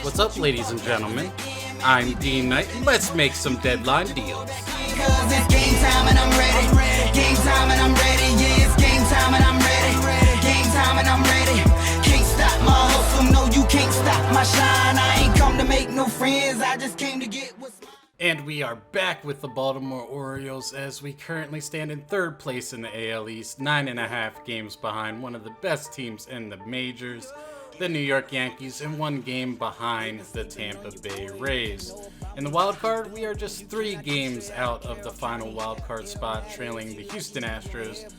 What's up, ladies and gentlemen? I'm D.Knight. Let's make some deadline deals. Cause it's game time and I'm ready. Game time and I'm ready. Yeah, it's game time and I'm ready. Game time and I'm ready. Can't stop my hustle. No, you can't stop my shine. I ain't come to make no friends. I just came to get what's mine. And we are back with the Baltimore Orioles as we currently stand in third place in the AL East, 9.5 games behind one of the best teams in the majors, the New York Yankees, and 1 game behind the Tampa Bay Rays. In the wild card, we are just 3 games out of the final wild card spot, trailing the Houston Astros,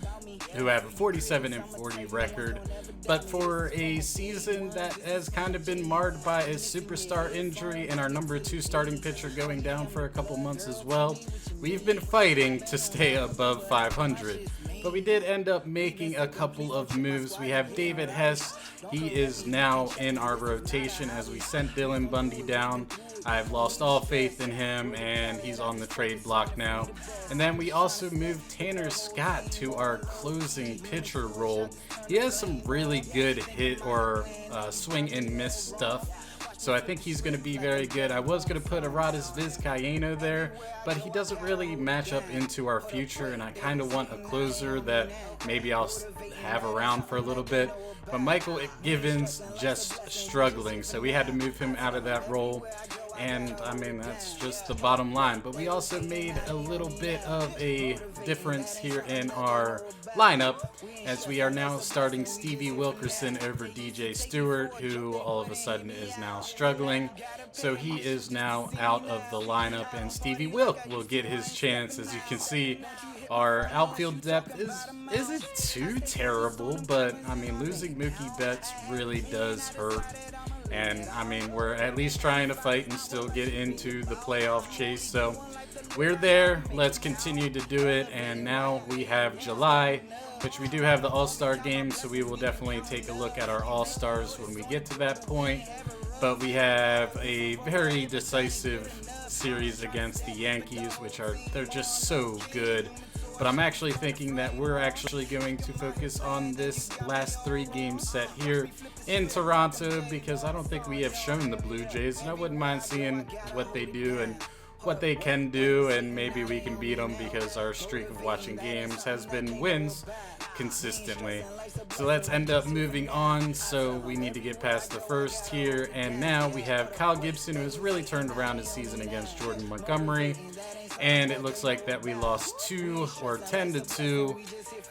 who have a 47-40 record. But for a season that has kind of been marred by a superstar injury and our number 2 starting pitcher going down for a couple months as well, we've been fighting to stay above 500. But we did end up making a couple of moves. We have David Hess. He is now in our rotation as we sent Dylan Bundy down. I've lost all faith in him, and he's on the trade block now. And then we also moved Tanner Scott to our closing pitcher role. He has some really good hit or swing and miss stuff, so I think he's going to be very good. I was going to put Aradis Vizcaíno there, but he doesn't really match up into our future, and I kind of want a closer that maybe I'll have around for a little bit. But Michael Givens just struggling, so we had to move him out of that role. And I mean, that's just the bottom line. But we also made a little bit of a difference here in our lineup, as we are now starting Stevie Wilkerson over DJ Stewart, who all of a sudden is now struggling. So he is now out of the lineup, and Stevie Wilk will get his chance. As you can see, our outfield depth isn't too terrible, but I mean, losing Mookie Betts really does hurt. And I mean, we're at least trying to fight and still get into the playoff chase. So we're there. Let's continue to do it. And now we have July, which we do have the All-Star game. So we will definitely take a look at our All-Stars when we get to that point. But we have a very decisive series against the Yankees, they're just so good. But I'm actually thinking that we're actually going to focus on this last 3 game set here in Toronto, because I don't think we have shown the Blue Jays, and I wouldn't mind seeing what they do and what they can do, and maybe we can beat them, because our streak of watching games has been wins consistently. So let's end up moving on. So we need to get past the first here, and now we have Kyle Gibson, who has really turned around his season against Jordan Montgomery. And it looks like that we lost 10-2,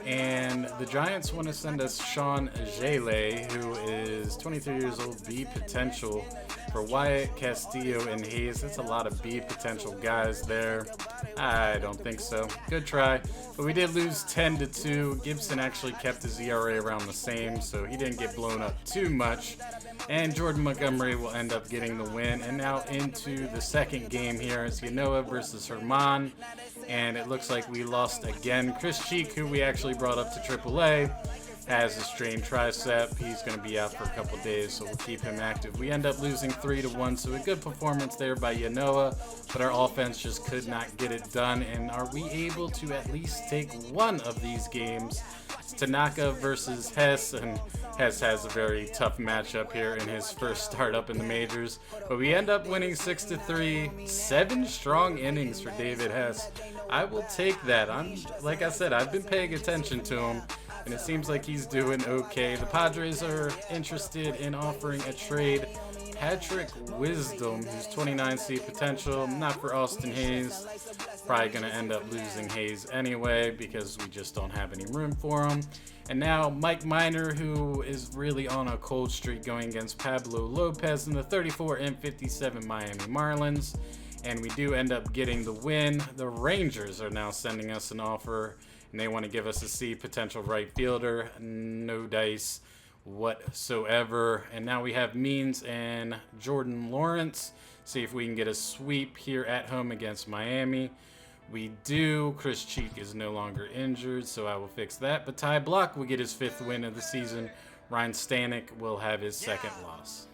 and the Giants want to send us Sean Gele, who is 23 years old, B potential, for Wyatt, Castillo, and Hayes. That's a lot of B potential guys there. I don't think so. Good try. But we did lose 10-2. Gibson actually kept his ERA around the same, so he didn't get blown up too much. And Jordan Montgomery will end up getting the win. And now into the second game here. It's Yanoa versus Herman. And it looks like we lost again. Chris Cheek, who we actually brought up to AAA, has a strained tricep. He's going to be out for a couple days, so we'll keep him active. We end up losing 3-1, so a good performance there by Yanoa, but our offense just could not get it done. And are we able to at least take one of these games? It's Tanaka versus Hess, and Hess has a very tough matchup here in his first start up in the majors, but we end up winning 6-3, 7 strong innings for David Hess. I will take that. Like I said, I've been paying attention to him, and it seems like he's doing okay. The Padres are interested in offering a trade Patrick Wisdom, who's 29 C potential, not for Austin Hayes. Probably going to end up losing Hayes anyway, because we just don't have any room for him. And now Mike Minor, who is really on a cold streak, going against Pablo Lopez in the 34-57 Miami Marlins. And we do end up getting the win. The Rangers are now sending us an offer, and they want to give us a C potential right fielder. No dice whatsoever. And now we have Means and Jordan Lawrence. See if we can get a sweep here at home against Miami. We do. Chris Cheek is no longer injured, so I will fix that. But Ty Block will get his 5th win of the season. Ryan Stanek will have his 2nd loss.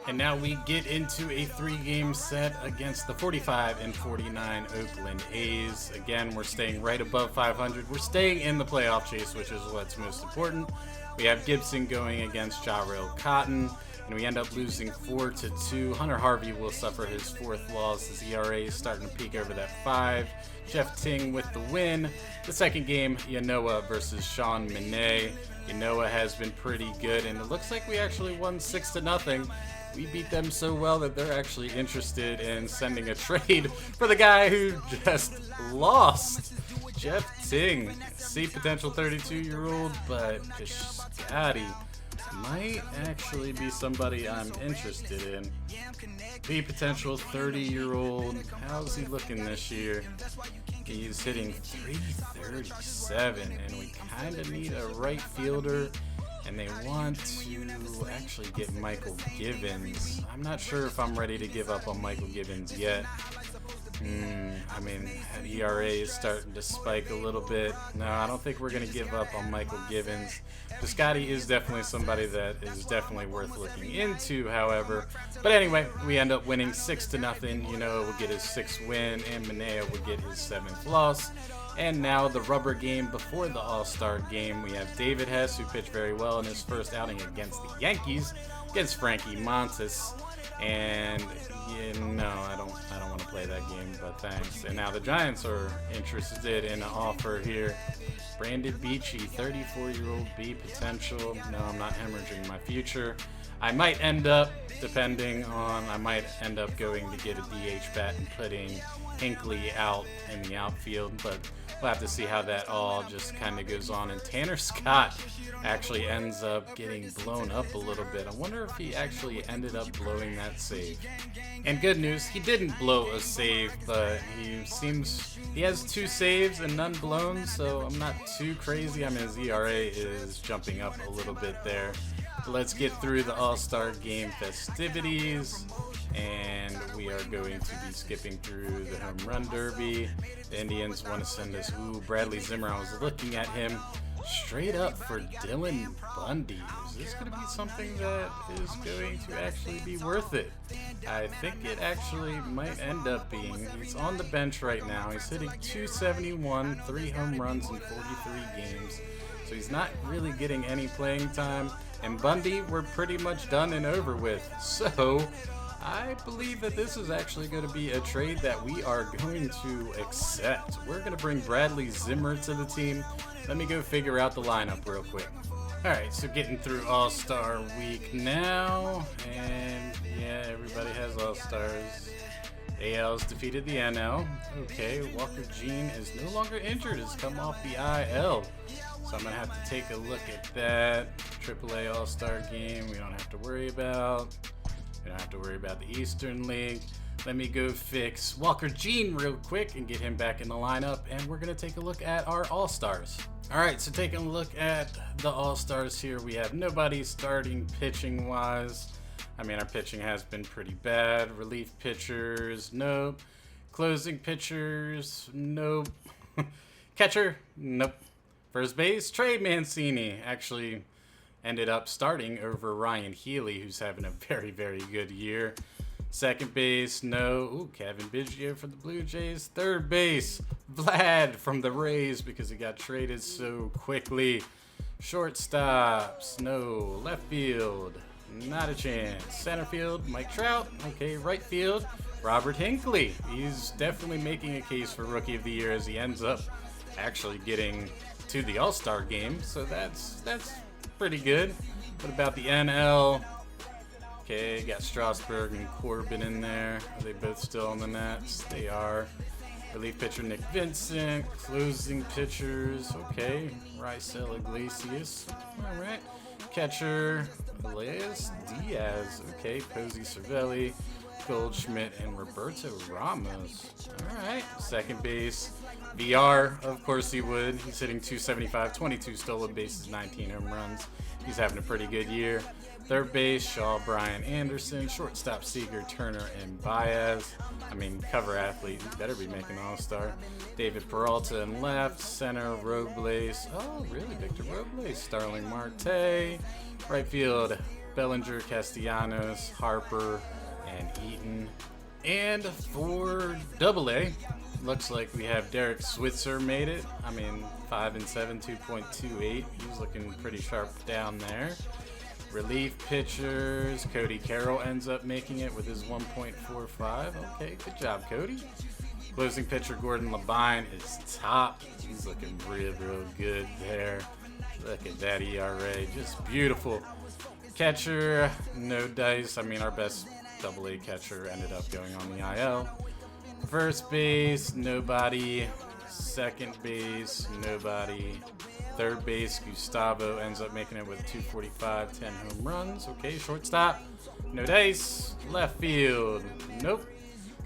And now we get into a 3-game set against the 45 and 49 Oakland A's. Again, we're staying right above 500. We're staying in the playoff chase, which is what's most important. We have Gibson going against Jarrell Cotton, and we end up losing 4-2. Hunter Harvey will suffer his 4th loss. His ERA is starting to peak over that 5. Jeff Ting with the win. The second game, Yanoa versus Sean Manae. Yanoa has been pretty good, and it looks like we actually won 6-0. We beat them so well that they're actually interested in sending a trade for the guy who just lost. Jeff Ting, see potential 32-year-old, but Piscotty might actually be somebody I'm interested in. The potential 30-year-old, how's he looking this year? He's hitting .337, and we kind of need a right fielder. And they want to actually get Michael Givens. I'm not sure if I'm ready to give up on Michael Givens yet. I mean, that ERA is starting to spike a little bit. No, I don't think we're going to give up on Michael Givens. Piscotty is definitely somebody that is definitely worth looking into, however. But anyway, we end up winning 6-0. You know, we'll get his 6th win, and Manaea will get his 7th loss. And now the rubber game before the All-Star game. We have David Hess, who pitched very well in his first outing against the Yankees, against Frankie Montas. And I don't want to play that game, but thanks. And now the Giants are interested in an offer here. Brandon Beachy, 34-year-old B potential. No, I'm not hemorrhaging my future. I might end up going to get a DH bat and putting Hinckley out in the outfield, but we'll have to see how that all just kind of goes on. And Tanner Scott actually ends up getting blown up a little bit. I wonder if he actually ended up blowing that save. And good news, he didn't blow a save, but he has 2 saves and none blown, so I'm not too crazy. I mean, his ERA is jumping up a little bit there. Let's get through the All-Star Game festivities, and we are going to be skipping through the Home Run Derby. The Indians want to send us, Bradley Zimmer. I was looking at him straight up for Dylan Bundy. Is this going to be something that is going to actually be worth it? I think it actually might end up being. He's on the bench right now. He's hitting .271, 3 home runs in 43 games. So he's not really getting any playing time. And Bundy, we're pretty much done and over with. So I believe that this is actually going to be a trade that we are going to accept. We're going to bring Bradley Zimmer to the team. Let me go figure out the lineup real quick. Alright, so getting through All-Star Week now. And yeah, everybody has All-Stars. AL's defeated the NL. Okay, Walker Jean is no longer injured. Has come off the IL. So I'm going to have to take a look at that. AAA All-Star game we don't have to worry about. We don't have to worry about the Eastern League. Let me go fix Walker Jean real quick and get him back in the lineup. And we're going to take a look at our All-Stars. Alright, so taking a look at the All-Stars here. We have nobody starting pitching-wise. I mean, our pitching has been pretty bad. Relief pitchers, nope. Closing pitchers, nope. Catcher, nope. First base, Trey Mancini actually ended up starting over Ryan Healy, who's having a very, very good year. Second base, no. Ooh, Kevin Biggio for the Blue Jays. Third base, Vlad from the Rays because he got traded so quickly. Shortstops, no. Left field, not a chance. Center field, Mike Trout. Okay, right field, Robert Hinckley. He's definitely making a case for Rookie of the Year as he ends up actually getting to the All-Star game, so that's pretty good. What about the NL? Okay, got Strasburg and Corbin in there. Are they both still on the Nats? They are. Relief pitcher Nick Vincent. Closing pitchers, okay. Raisel Iglesias. All right. Catcher Elias Diaz. Okay. Posey Cervelli, Goldschmidt, and Roberto Ramos. All right. Second base, VR. Of course he would. He's hitting .275, 22 stolen bases, 19 home runs. He's having a pretty good year. Third base, Shaw, Brian Anderson. Shortstop, Seager, Turner, and Baez. I mean, cover athlete. He better be making All-Star. David Peralta in left. Center, Robles. Oh, really? Victor Robles. Starling Marte. Right field, Bellinger, Castellanos, Harper, and Eaton. And for AA, looks like we have Derek Switzer made it. I mean, 5-7, 2.28. He's looking pretty sharp down there. Relief pitchers, Cody Carroll ends up making it with his 1.45. Okay, good job, Cody. Closing pitcher Gordon Labine is top. He's looking real good there. Look at that ERA, just beautiful. Catcher, no dice. I mean, our best AA catcher ended up going on the IL. First base, nobody. Second base, nobody. Third base, Gustavo ends up making it with 245, 10 home runs. Okay, shortstop, no dice. Left field, nope.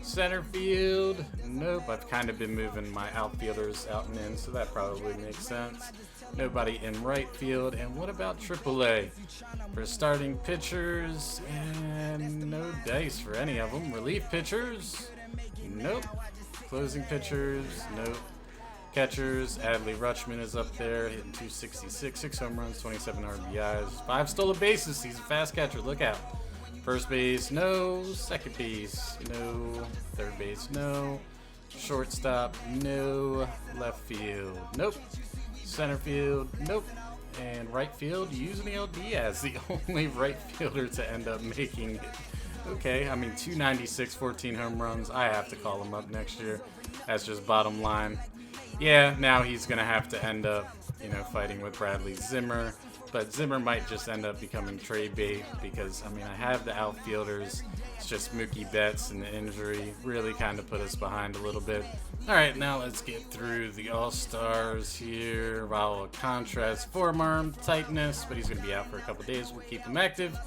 Center field, nope. I've kind of been moving my outfielders out and in, so that probably makes sense. Nobody in right field. And what about AAA? For starting pitchers, and no dice for any of them. Relief pitchers, nope. Closing pitchers, nope. Catchers, Adley Rutschman is up there, hitting 266, 6 home runs, 27 RBIs, 5 stolen bases. He's a fast catcher, look out. First base, no. Second base, no. Third base, no. Shortstop, no. Left field, nope. Center field, nope. And right field, Yusniel Diaz, the only right fielder to end up making it. Okay, I mean, 296, 14 home runs. I have to call him up next year. That's just bottom line. Yeah, now he's going to have to end up, fighting with Bradley Zimmer. But Zimmer might just end up becoming trade bait because, I mean, I have the outfielders. It's just Mookie Betts and the injury really kind of put us behind a little bit. All right, now let's get through the All-Stars here. Raul Alcantara's forearm tightness, but he's going to be out for a couple days. We'll keep him active.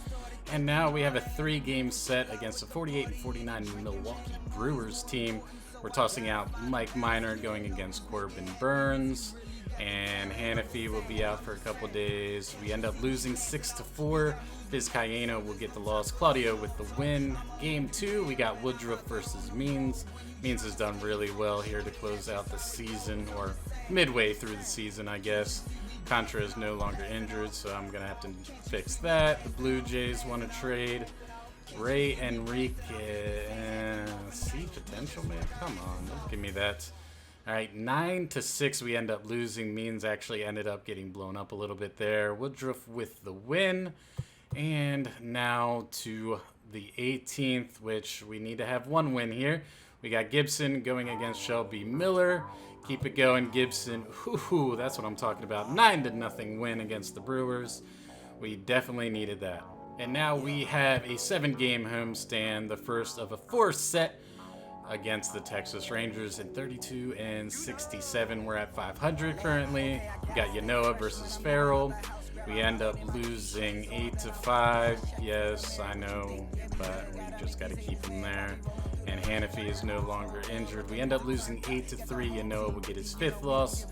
And now we have a 3-game set against a 48-49 Milwaukee Brewers team. We're tossing out Mike Minor going against Corbin Burns. And Hannafy will be out for a couple days. We end up losing 6-4. Vizcaíno will get the loss. Claudio with the win. Game 2, we got Woodruff versus Means. Means has done really well here to close out the season, or midway through the season, I guess. Contra is no longer injured, so I'm going to have to fix that. The Blue Jays want to trade Ray Enrique. See potential, man? Come on, don't give me that. All right, 9-6, we end up losing. Means actually ended up getting blown up a little bit there. Woodruff with the win. And now to the 18th, which we need to have one win here. We got Gibson going against Shelby Miller. Keep it going, Gibson. Ooh, that's what I'm talking about. 9-0 win against the Brewers. We definitely needed that. And now we have a 7-game homestand, the first of a 4th set against the Texas Rangers in 32-67. We're at 500 currently. We got Yanoa versus Farrell. We end up losing 8-5. Yes, I know, but we just got to keep him there. And Hannafy is no longer injured. We end up losing 8-3. Yanoa will get his 5th loss.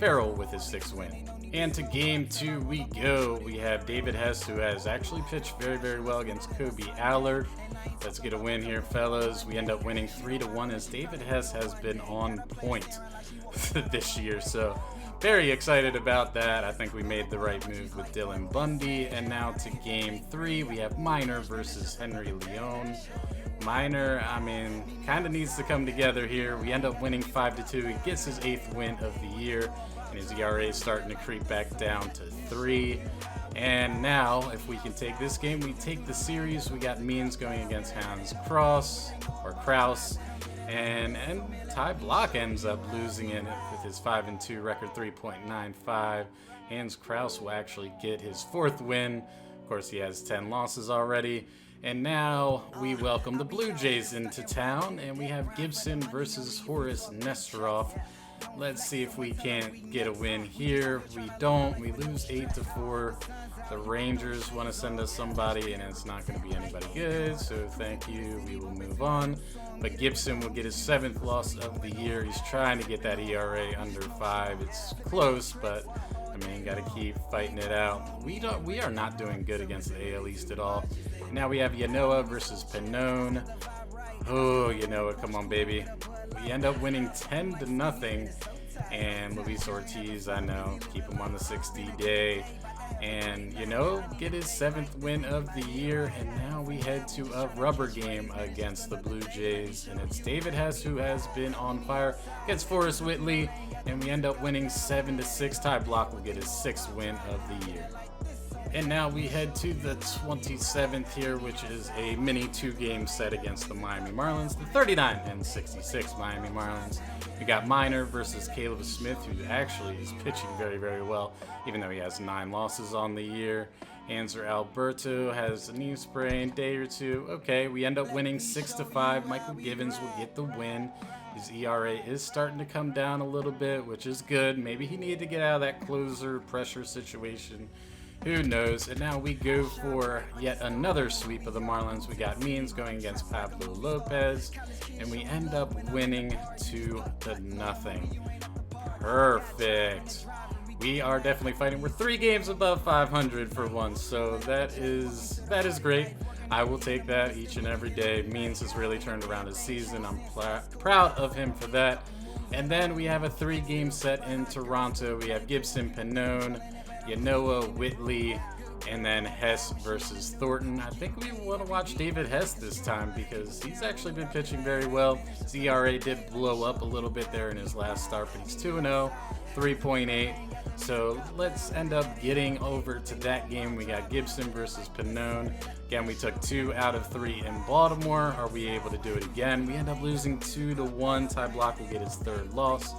Farrell with his 6th win. And to game 2 we go. We have David Hess, who has actually pitched very well against Kobe Allard. Let's get a win here, fellas. We end up winning 3-1 as David Hess has been on point this year. So very excited about that. I think we made the right move with Dylan Bundy. And now to game 3, we have Minor versus Henry Leon. Minor, I mean, kind of needs to come together here. We end up winning 5-2. He gets his 8th win of the year, and his ERA is starting to creep back down to 3. And now, if we can take this game, we take the series. We got Means going against Hans Kraus, and Ty Block ends up losing it with his 5-2 record, 3.95. Hans Kraus will actually get his 4th win. Of course, he has 10 losses already. And now we welcome the Blue Jays into town, and we have Gibson versus Horace Nesterov. Let's see if we can't get a win here. We don't. We lose 8-4. The Rangers want to send us somebody, and it's not going to be anybody good, so thank you. We will move on. But Gibson will get his 7th loss of the year. He's trying to get that ERA under 5. It's close, but I mean, got to keep fighting it out. We are not doing good against the AL East at all. Now we have Yanoa versus Pannone. Oh, Yanoa, come on, baby. We end up winning 10-0. And Luis Ortiz, I know, keep him on the 60-day. and, get his 7th win of the year. And now we head to a rubber game against the Blue Jays, and it's David Hess who has been on fire against Forrest Whitley, and we end up winning 7-6. Ty Block will get his 6th win of the year. And now we head to the 27th here, which is a mini 2-game set against the Miami Marlins, the 39-66 Miami Marlins. We got Minor versus Caleb Smith, who actually is pitching very, very well, even though he has 9 losses on the year. Hanser Alberto has a knee sprain, day or two. Okay, we end up winning 6-5. Michael Givens will get the win. His ERA is starting to come down a little bit, which is good. Maybe he needed to get out of that closer pressure situation. Who knows? And now we go for yet another sweep of the Marlins. We got Means going against Pablo Lopez, and we end up winning 2-0. Perfect. We are definitely fighting. We're 3 games above 500 for once, so that is great. I will take that each and every day. Means has really turned around his season. I'm proud of him for that. And then we have a 3-game set in Toronto. We have Gibson, Pannone, Yanoa, Whitley, and then Hess versus Thornton. I think we want to watch David Hess this time because he's actually been pitching very well. His ERA did blow up a little bit there in his last start, but he's 2-0, 3.8. So let's end up getting over to that game. We got Gibson versus Pannone. Again, we took 2 out of 3 in Baltimore. Are we able to do it again? We end up losing 2-1. Ty Block will get his 3rd loss.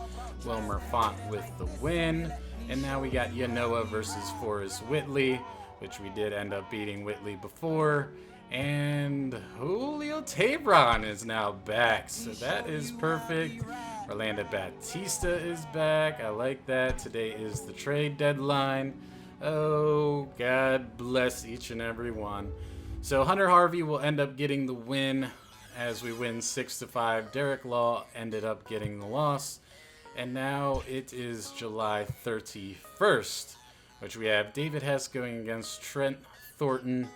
Wilmer Font with the win. And now we got Yanoa versus Forrest Whitley, which we did end up beating Whitley before. And Julio Teheran is now back, so that is perfect. Orlando Batista is back. I like that. Today is the trade deadline. Oh, God bless each and every one. So Hunter Harvey will end up getting the win as we win 6-5. Derek Law ended up getting the loss. And now it is July 31st, which we have David Hess going against Trent Thornton.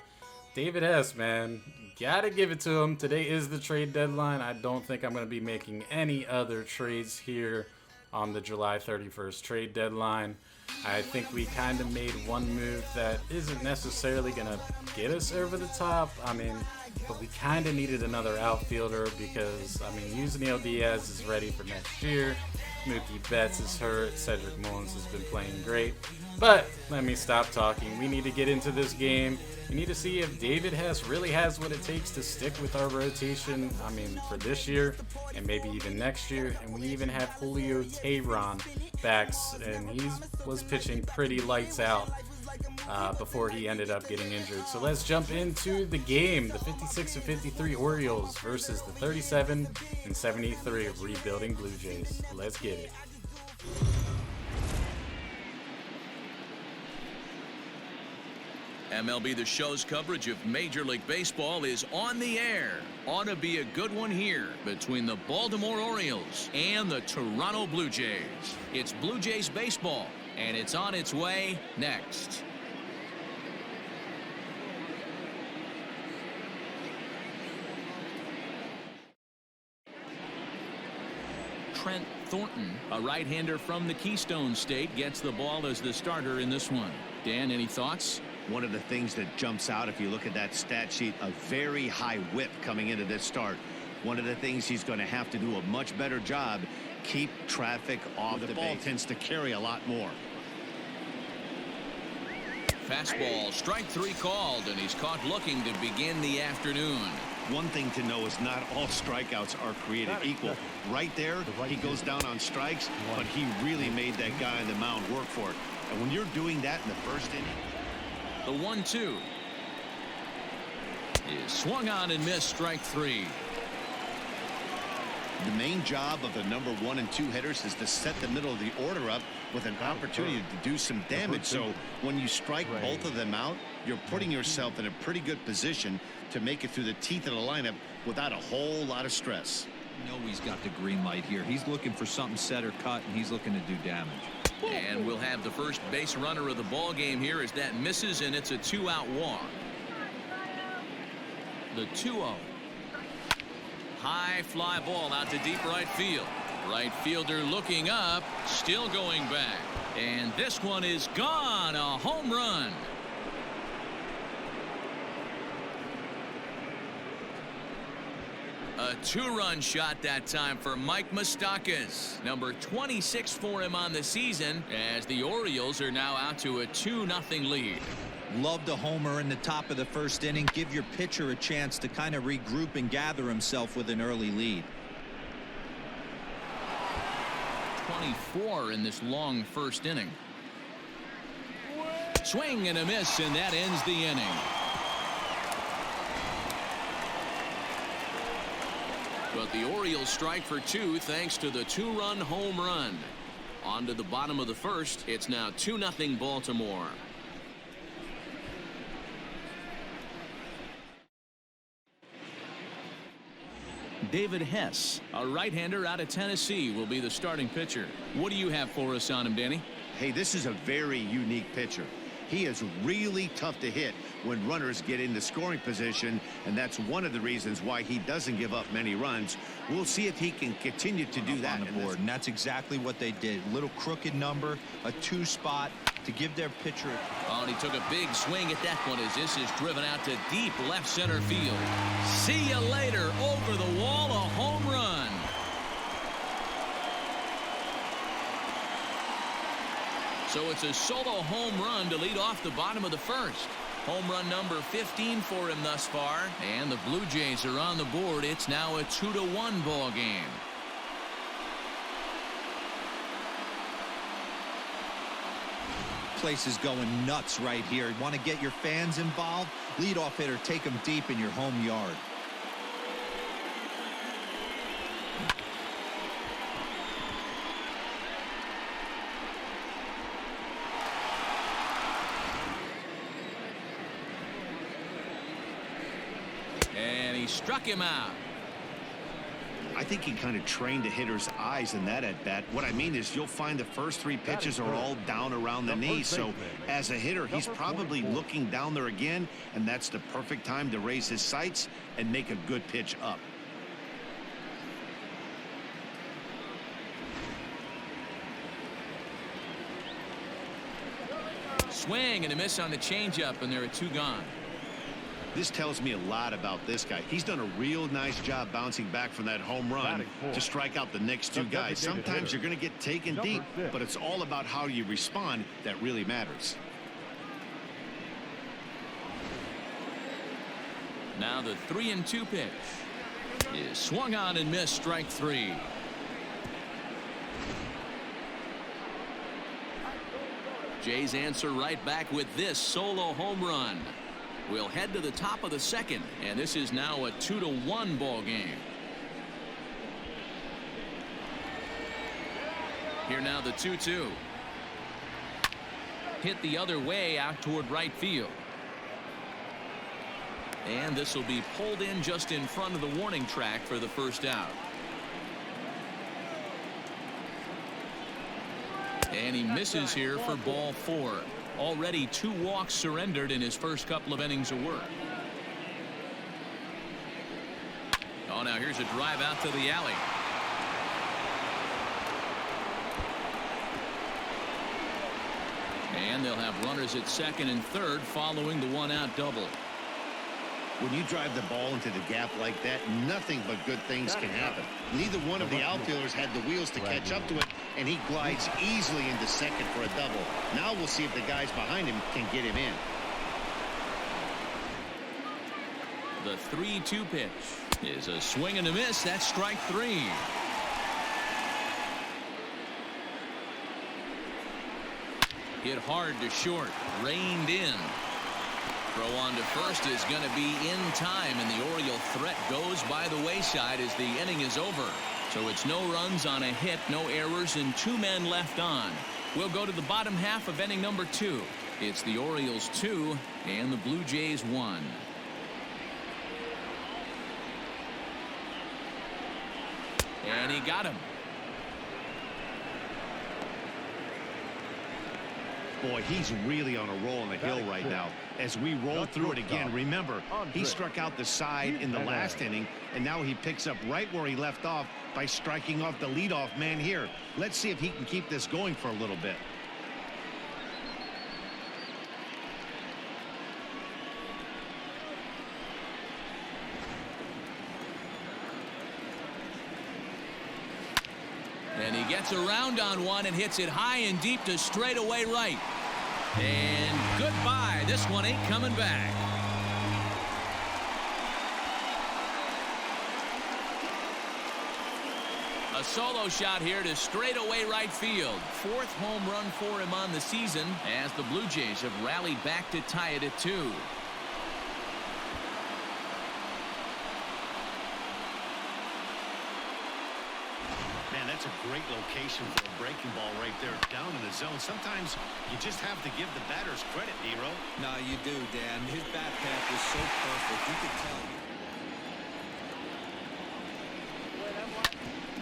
David Hess, man, gotta give it to him. Today is the trade deadline. I don't think I'm going to be making any other trades here on the July 31st trade deadline. I think we kind of made one move that isn't necessarily going to get us over the top. But we kind of needed another outfielder because, Yusniel Diaz is ready for next year. Mookie Betts is hurt. Cedric Mullins has been playing great. But let me stop talking. We need to get into this game. We need to see if David Hess really has what it takes to stick with our rotation, for this year and maybe even next year. And we even have Julio Teheran back, and he was pitching pretty lights out before he ended up getting injured. So let's jump into the game. The 56-53 Orioles versus the 37-73 rebuilding Blue Jays. Let's get it. MLB The Show's coverage of Major League Baseball is on the air. Ought to be a good one here between the Baltimore Orioles and the Toronto Blue Jays. It's Blue Jays baseball, and it's on its way next. Trent Thornton, a right-hander from the Keystone State, gets the ball as the starter in this one. Dan, any thoughts? One of the things that jumps out if you look at that stat sheet, a very high whip coming into this start. One of the things he's going to have to do a much better job, keep traffic off the ball. Tends to carry a lot more. Fastball, strike 3 called, and he's caught looking to begin the afternoon. One thing to know is not all strikeouts are created equal. Right there, he goes down on strikes, but he really made that guy on the mound work for it. And when you're doing that in the first inning. The 1-2 is swung on and missed, strike 3. The main job of the number 1 and 2 hitters is to set the middle of the order up with an opportunity to do some damage. So when you strike both of them out, you're putting yourself in a pretty good position to make it through the teeth of the lineup without a whole lot of stress. You know he's got the green light here. He's looking for something set or cut, and he's looking to do damage. And we'll have the first base runner of the ball game here as that misses, and it's a 2-out walk. The 2-0. High fly ball out to deep right field. Right fielder looking up, still going back. And this one is gone. A home run. A two-run shot that time for Mike Moustakas. Number 26 for him on the season as the Orioles are now out to a 2-0 lead. Loved a homer in the top of the first inning. Give your pitcher a chance to kind of regroup and gather himself with an early lead. 24 in this long first inning. Swing and a miss, and that ends the inning. But the Orioles strike for two thanks to the two-run home run. On to the bottom of the first. It's now 2-0 Baltimore. David Hess, a right-hander out of Tennessee, will be the starting pitcher. What do you have for us on him, Danny? Hey, this is a very unique pitcher. He is really tough to hit when runners get into scoring position, and that's one of the reasons why he doesn't give up many runs. We'll see if he can continue to do that on the board, and that's exactly what they did. Little crooked number, a two spot to give their pitcher. Oh, and he took a big swing at that one as this is driven out to deep left center field. See you later. Over the wall, a home run. So it's a solo home run to lead off the bottom of the first. Home run number 15 for him thus far. And the Blue Jays are on the board. It's now a 2-1 ball game. Place is going nuts right here. Want to get your fans involved? Leadoff hitter, take them deep in your home yard. And he struck him out. I think he kind of trained the hitter's eyes in that at bat. What I mean is you'll find the first three pitches are all down around the knee. So as a hitter, he's probably looking down there again, and that's the perfect time to raise his sights and make a good pitch up. Swing and a miss on the changeup, and there are two gone. This tells me a lot about this guy. He's done a real nice job bouncing back from that home run to strike out the next two guys. Sometimes you're going to get taken deep, but it's all about how you respond that really matters. Now the 3-2 pitch is swung on and missed. Strike three. Jays answer right back with this solo home run. We'll head to the top of the second, and this is now a 2-1 ball game. Here now the 2-2. Hit the other way out toward right field. And this will be pulled in just in front of the warning track for the first out. And he misses here for ball four. Already 2 walks surrendered in his first couple of innings of work. Oh, now here's a drive out to the alley. And they'll have runners at second and third following the 1-out double. When you drive the ball into the gap like that, nothing but good things can happen. Neither one of the outfielders had the wheels to catch up to it, and he glides easily into second for a double. Now we'll see if the guys behind him can get him in. The 3-2 pitch is a swing and a miss. That's strike three. Hit hard to short, reined in. Throw on to first is going to be in time, and the Oriole threat goes by the wayside as the inning is over. So it's no runs on a hit, no errors, and 2 men left on. We'll go to the bottom half of inning number 2. It's the Orioles 2 and the Blue Jays 1. And he got him. Boy, he's really on a roll on the hill right now. As we roll through it again, remember, he struck out the side in the last inning, and now he picks up right where he left off by striking off the leadoff man here. Let's see if he can keep this going for a little bit. And he gets around on one and hits it high and deep to straightaway right. And goodbye. This one ain't coming back. A solo shot here to straightaway right field. 4th home run for him on the season as the Blue Jays have rallied back to tie it at 2. Man, that's a great location for a breaking ball right there down in the zone. Sometimes you just have to give the batters credit, Nero. No, you do, Dan. His bat path was so perfect. You could tell.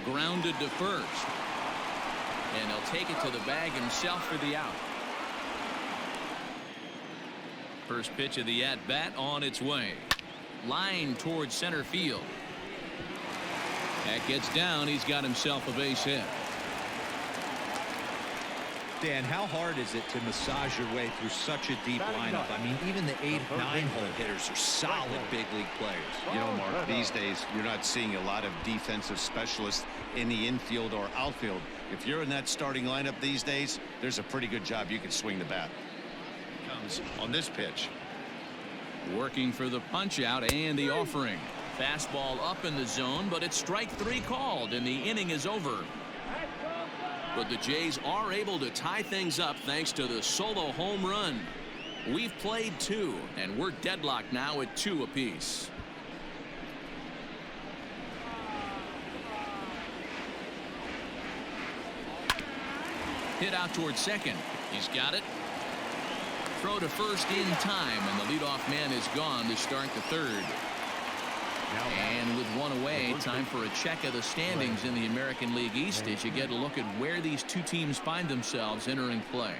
Grounded to first. And he'll take it to the bag himself for the out. First pitch of the at-bat on its way. Line towards center field. That gets down. He's got himself a base hit. Dan, how hard is it to massage your way through such a deep lineup? I mean, even the 8-9 hole hitters are solid big league players. You know, Mark, these days you're not seeing a lot of defensive specialists in the infield or outfield. If you're in that starting lineup these days, there's a pretty good job you can swing the bat. Comes on this pitch. Working for the punch out and the offering. Fastball up in the zone, but it's strike 3 called and the inning is over. But the Jays are able to tie things up thanks to the solo home run. We've played 2 and we're deadlocked now at 2 apiece. Hit out towards second. He's got it. Throw to first in time, and the leadoff man is gone to start the 3rd. And with one away, time for a check of the standings in the American League East as you get a look at where these 2 teams find themselves entering play.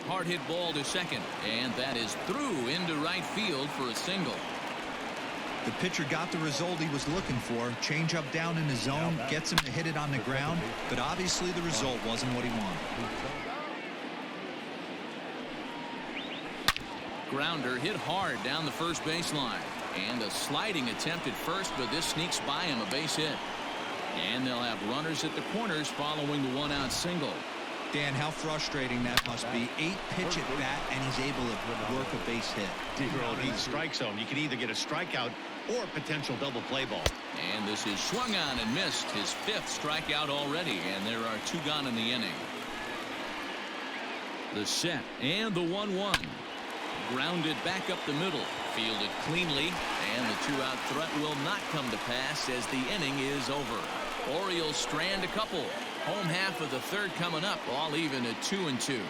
Hard hit ball to second, and that is through into right field for a single. The pitcher got the result he was looking for. Change up down in the zone, gets him to hit it on the ground, but obviously the result wasn't what he wanted. Grounder hit hard down the first baseline. And a sliding attempt at first, but this sneaks by him, a base hit. And they'll have runners at the corners following the 1-out single. Dan, how frustrating that must be. 8-pitch at bat, and he's able to work a base hit. He strike zone. You can either get a strikeout or a potential double play ball. And this is swung on and missed. His 5th strikeout already, and there are 2 gone in the inning. The set and the 1-1. Grounded back up the middle. Fielded cleanly, and the 2-out threat will not come to pass as the inning is over. Orioles strand a couple. Home half of the 3rd coming up, all even at 2-2.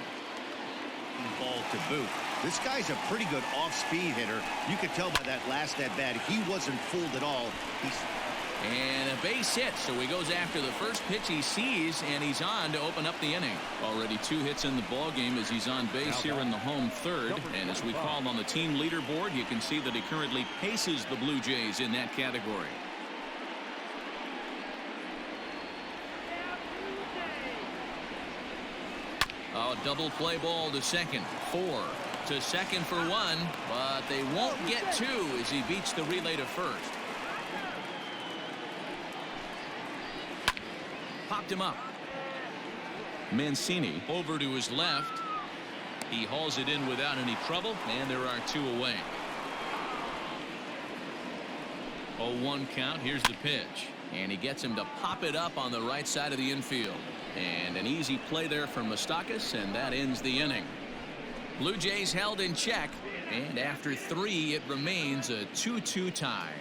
Ball to boot. This guy's a pretty good off-speed hitter. You could tell by that last at-bat he wasn't fooled at all. And a base hit, so he goes after the first pitch he sees, and he's on to open up the inning. Already 2 hits in the ballgame as he's on base here in the home 3rd. And as we call on the team leaderboard, you can see that he currently paces the Blue Jays in that category. Oh, double play ball to second. 4 to second for 1, but they won't get 2 as he beats the relay to first. Popped him up. Mancini over to his left. He hauls it in without any trouble, and there are 2 away. 0-1 count. Here's the pitch, and he gets him to pop it up on the right side of the infield. And an easy play there from Moustakas, and that ends the inning. Blue Jays held in check, and after 3, it remains a 2-2 tie.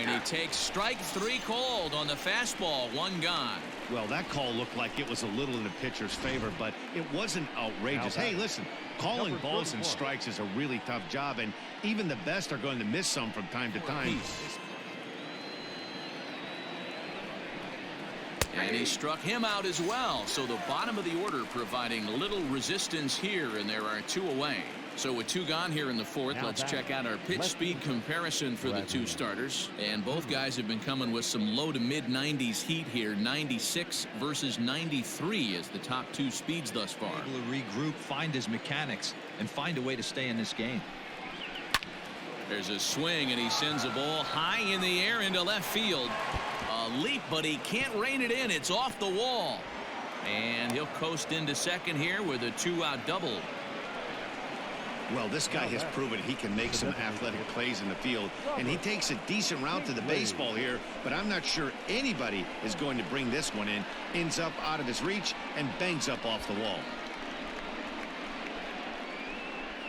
And he takes strike 3 called on the fastball. 1 gone. Well, that call looked like it was a little in the pitcher's favor, but it wasn't outrageous. Hey, listen, calling balls and strikes is a really tough job, and even the best are going to miss some from time to time. And he struck him out as well. So the bottom of the order providing little resistance here, and there are 2 away. So with 2 gone here in the 4th, let's check out our pitch speed comparison for the 2 starters. And both guys have been coming with some low to mid 90s heat here. 96 versus 93 is the top 2 speeds thus far. Able to regroup, find his mechanics, and find a way to stay in this game. There's a swing, and he sends a ball high in the air into left field. A leap, but he can't rein it in. It's off the wall. And he'll coast into second here with a 2-out double. Well, this guy has proven he can make some athletic plays in the field, and he takes a decent route to the baseball here, but I'm not sure anybody is going to bring this one in. Ends up out of his reach and bangs up off the wall.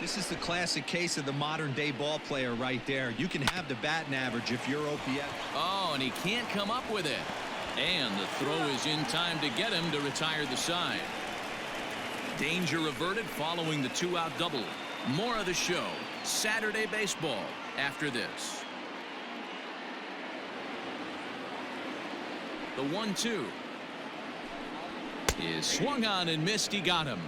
This is the classic case of the modern-day ball player right there. You can have the batting average if you're OPS. Oh, and he can't come up with it. And the throw is in time to get him to retire the side. Danger averted following the 2-out double. More of the show, Saturday baseball, after this. The 1-2 is swung on and missed. He got him.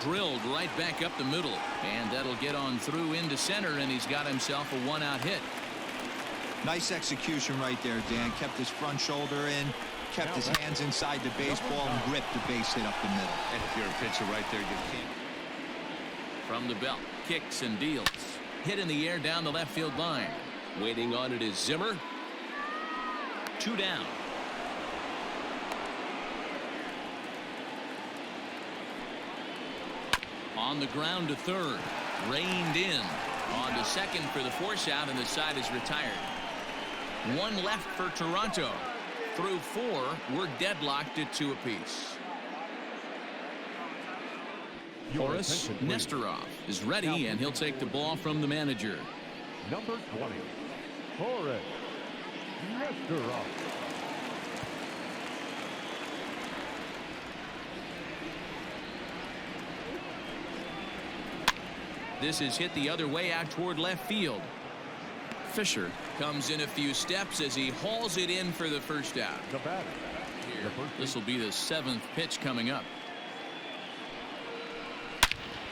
Drilled right back up the middle, and that'll get on through into center, and he's got himself a 1-out hit. Nice execution right there, Dan. Kept his front shoulder in, kept his hands inside the baseball, and ripped the base hit up the middle. And if you're a pitcher right there, you can't. From the belt, kicks and deals. Hit in the air down the left field line. Waiting on it is Zimmer. 2 down. On the ground to third. Reined in. On to second for the force out, and the side is retired. 1 left for Toronto. Through 4, we're deadlocked at 2 apiece. Boris Nesterov is ready, and he'll take the ball from the manager. Number 20, Boris Nesterov. This is hit the other way out toward left field. Fisher comes in a few steps as he hauls it in for the first out. The batter. This will be the 7th pitch coming up.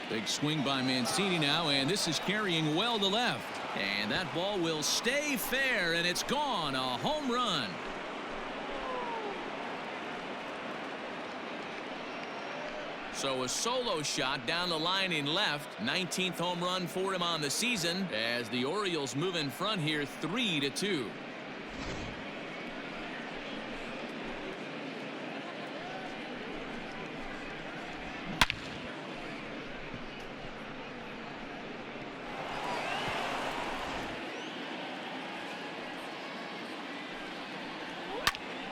Big swing by Mancini now, and this is carrying well to left. And that ball will stay fair, and it's gone. A home run. So a solo shot down the line in left. 19th home run for him on the season as the Orioles move in front here 3-2.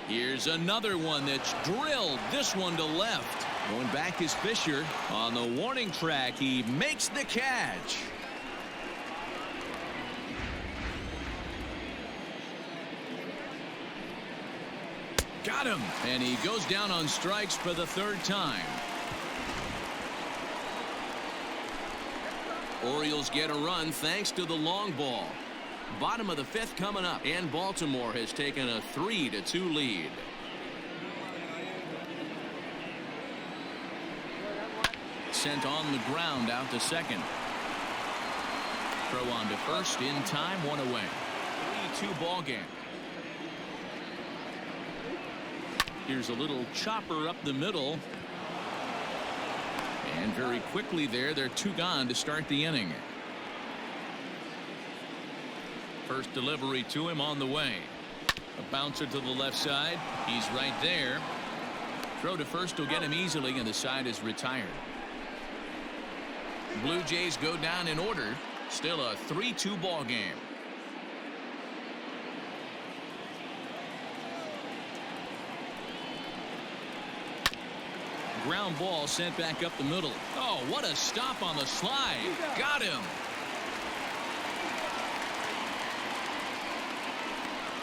Here's another one that's drilled. This one to left. Going back is Fisher. On the warning track, he makes the catch. Got him. And he goes down on strikes for the 3rd time. Orioles get a run thanks to the long ball. Bottom of the 5th coming up, and Baltimore has taken a 3-2 lead. Sent on the ground out to second. Throw on to first in time, 1 away. 3-2 ball game. Here's a little chopper up the middle. And very quickly there, they're 2 gone to start the inning. First delivery to him on the way. A bouncer to the left side. He's right there. Throw to first will get him easily, and the side is retired. Blue Jays go down in order. Still a 3-2 ball game. Ground ball sent back up the middle. Oh, what a stop on the slide. Got him.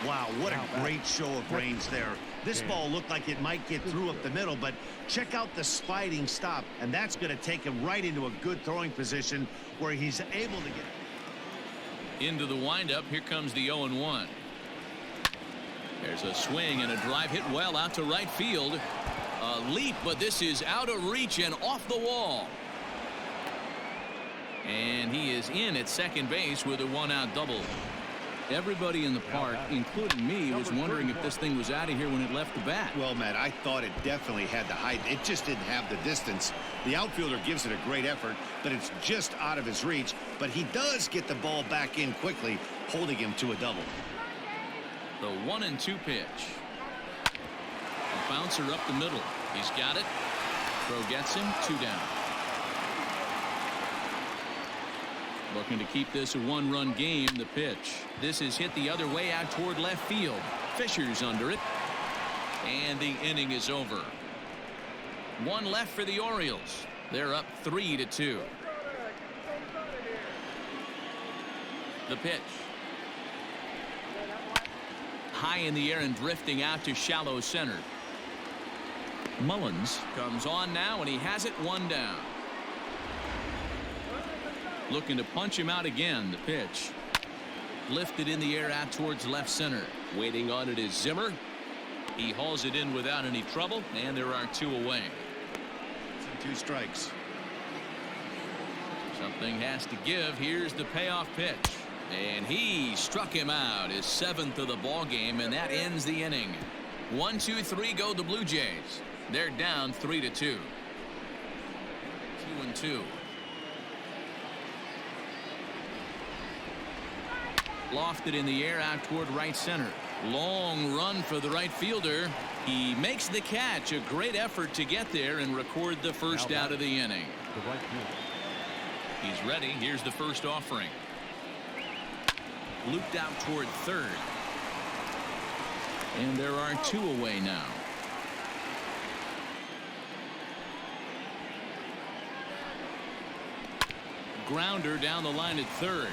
Wow, what a great show of range there. This ball looked like it might get through up the middle, but check out the sliding stop, and that's going to take him right into a good throwing position where he's able to get into the windup. Here comes the 0-1. There's a swing and a drive hit well out to right field. A leap, but this is out of reach and off the wall. And he is in at second base with a one-out double. Everybody in the park, including me, was wondering if this thing was out of here when it left the bat. Well, Matt, I thought it definitely had the height. It just didn't have the distance. The outfielder gives it a great effort, but it's just out of his reach. But he does get the ball back in quickly, holding him to a double. The 1-2 pitch. A bouncer up the middle. He's got it. Throw gets him. 2 down. Looking to keep this a one-run game. The pitch. This is hit the other way out toward left field. Fisher's under it. And the inning is over. 1 left for the Orioles. They're up 3-2. The pitch. High in the air and drifting out to shallow center. Mullins comes on now, and he has it 1 down. Looking to punch him out again. The pitch. Lifted in the air out towards left center. Waiting on it is Zimmer. He hauls it in without any trouble, and there are 2 away. 2 strikes. Something has to give. Here's the payoff pitch. And he struck him out, his 7th of the ball game, and that ends the inning. 1-2-3 go the Blue Jays. They're down 3-2. 2-2. Lofted in the air out toward right center. Long run for the right fielder. He makes the catch. A great effort to get there and record the first out of the inning. He's ready. Here's the first offering. Looped out toward third. And there are 2 away now. Grounder down the line at third.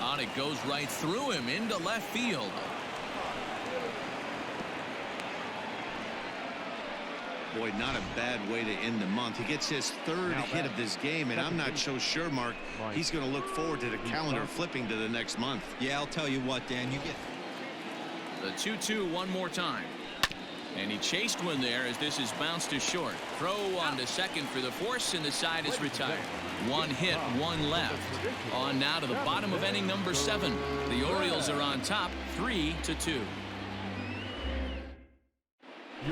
On it goes right through him into left field. Boy, not a bad way to end the month. He gets his 3rd hit of this game, and I'm not so sure, Mark, he's going to look forward to the calendar flipping to the next month. Yeah, I'll tell you what, Dan, you get The 2-2 one more time. And he chased one there as this is bounced to short. Throw on to second for the force, and the side is retired. 1 hit, 1 left. On now to the bottom of inning number 7. The Orioles are on top 3-2.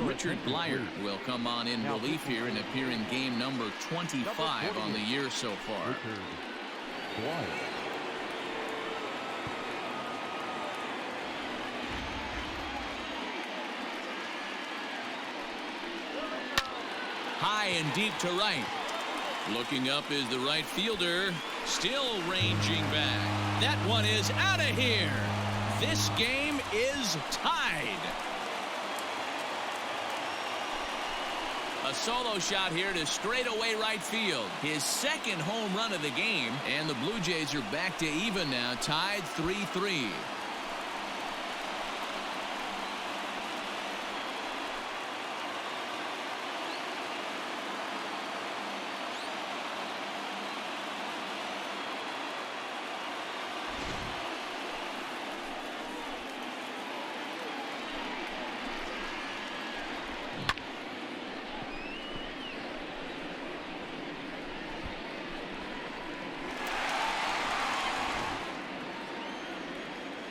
Richard Blyer will come on in relief here and appear in game number 25 on the year so far. High and deep to right. Looking up is the right fielder. Still ranging back. That one is out of here. This game is tied. A solo shot here to straightaway right field. His 2nd home run of the game. And the Blue Jays are back to even now, tied 3-3.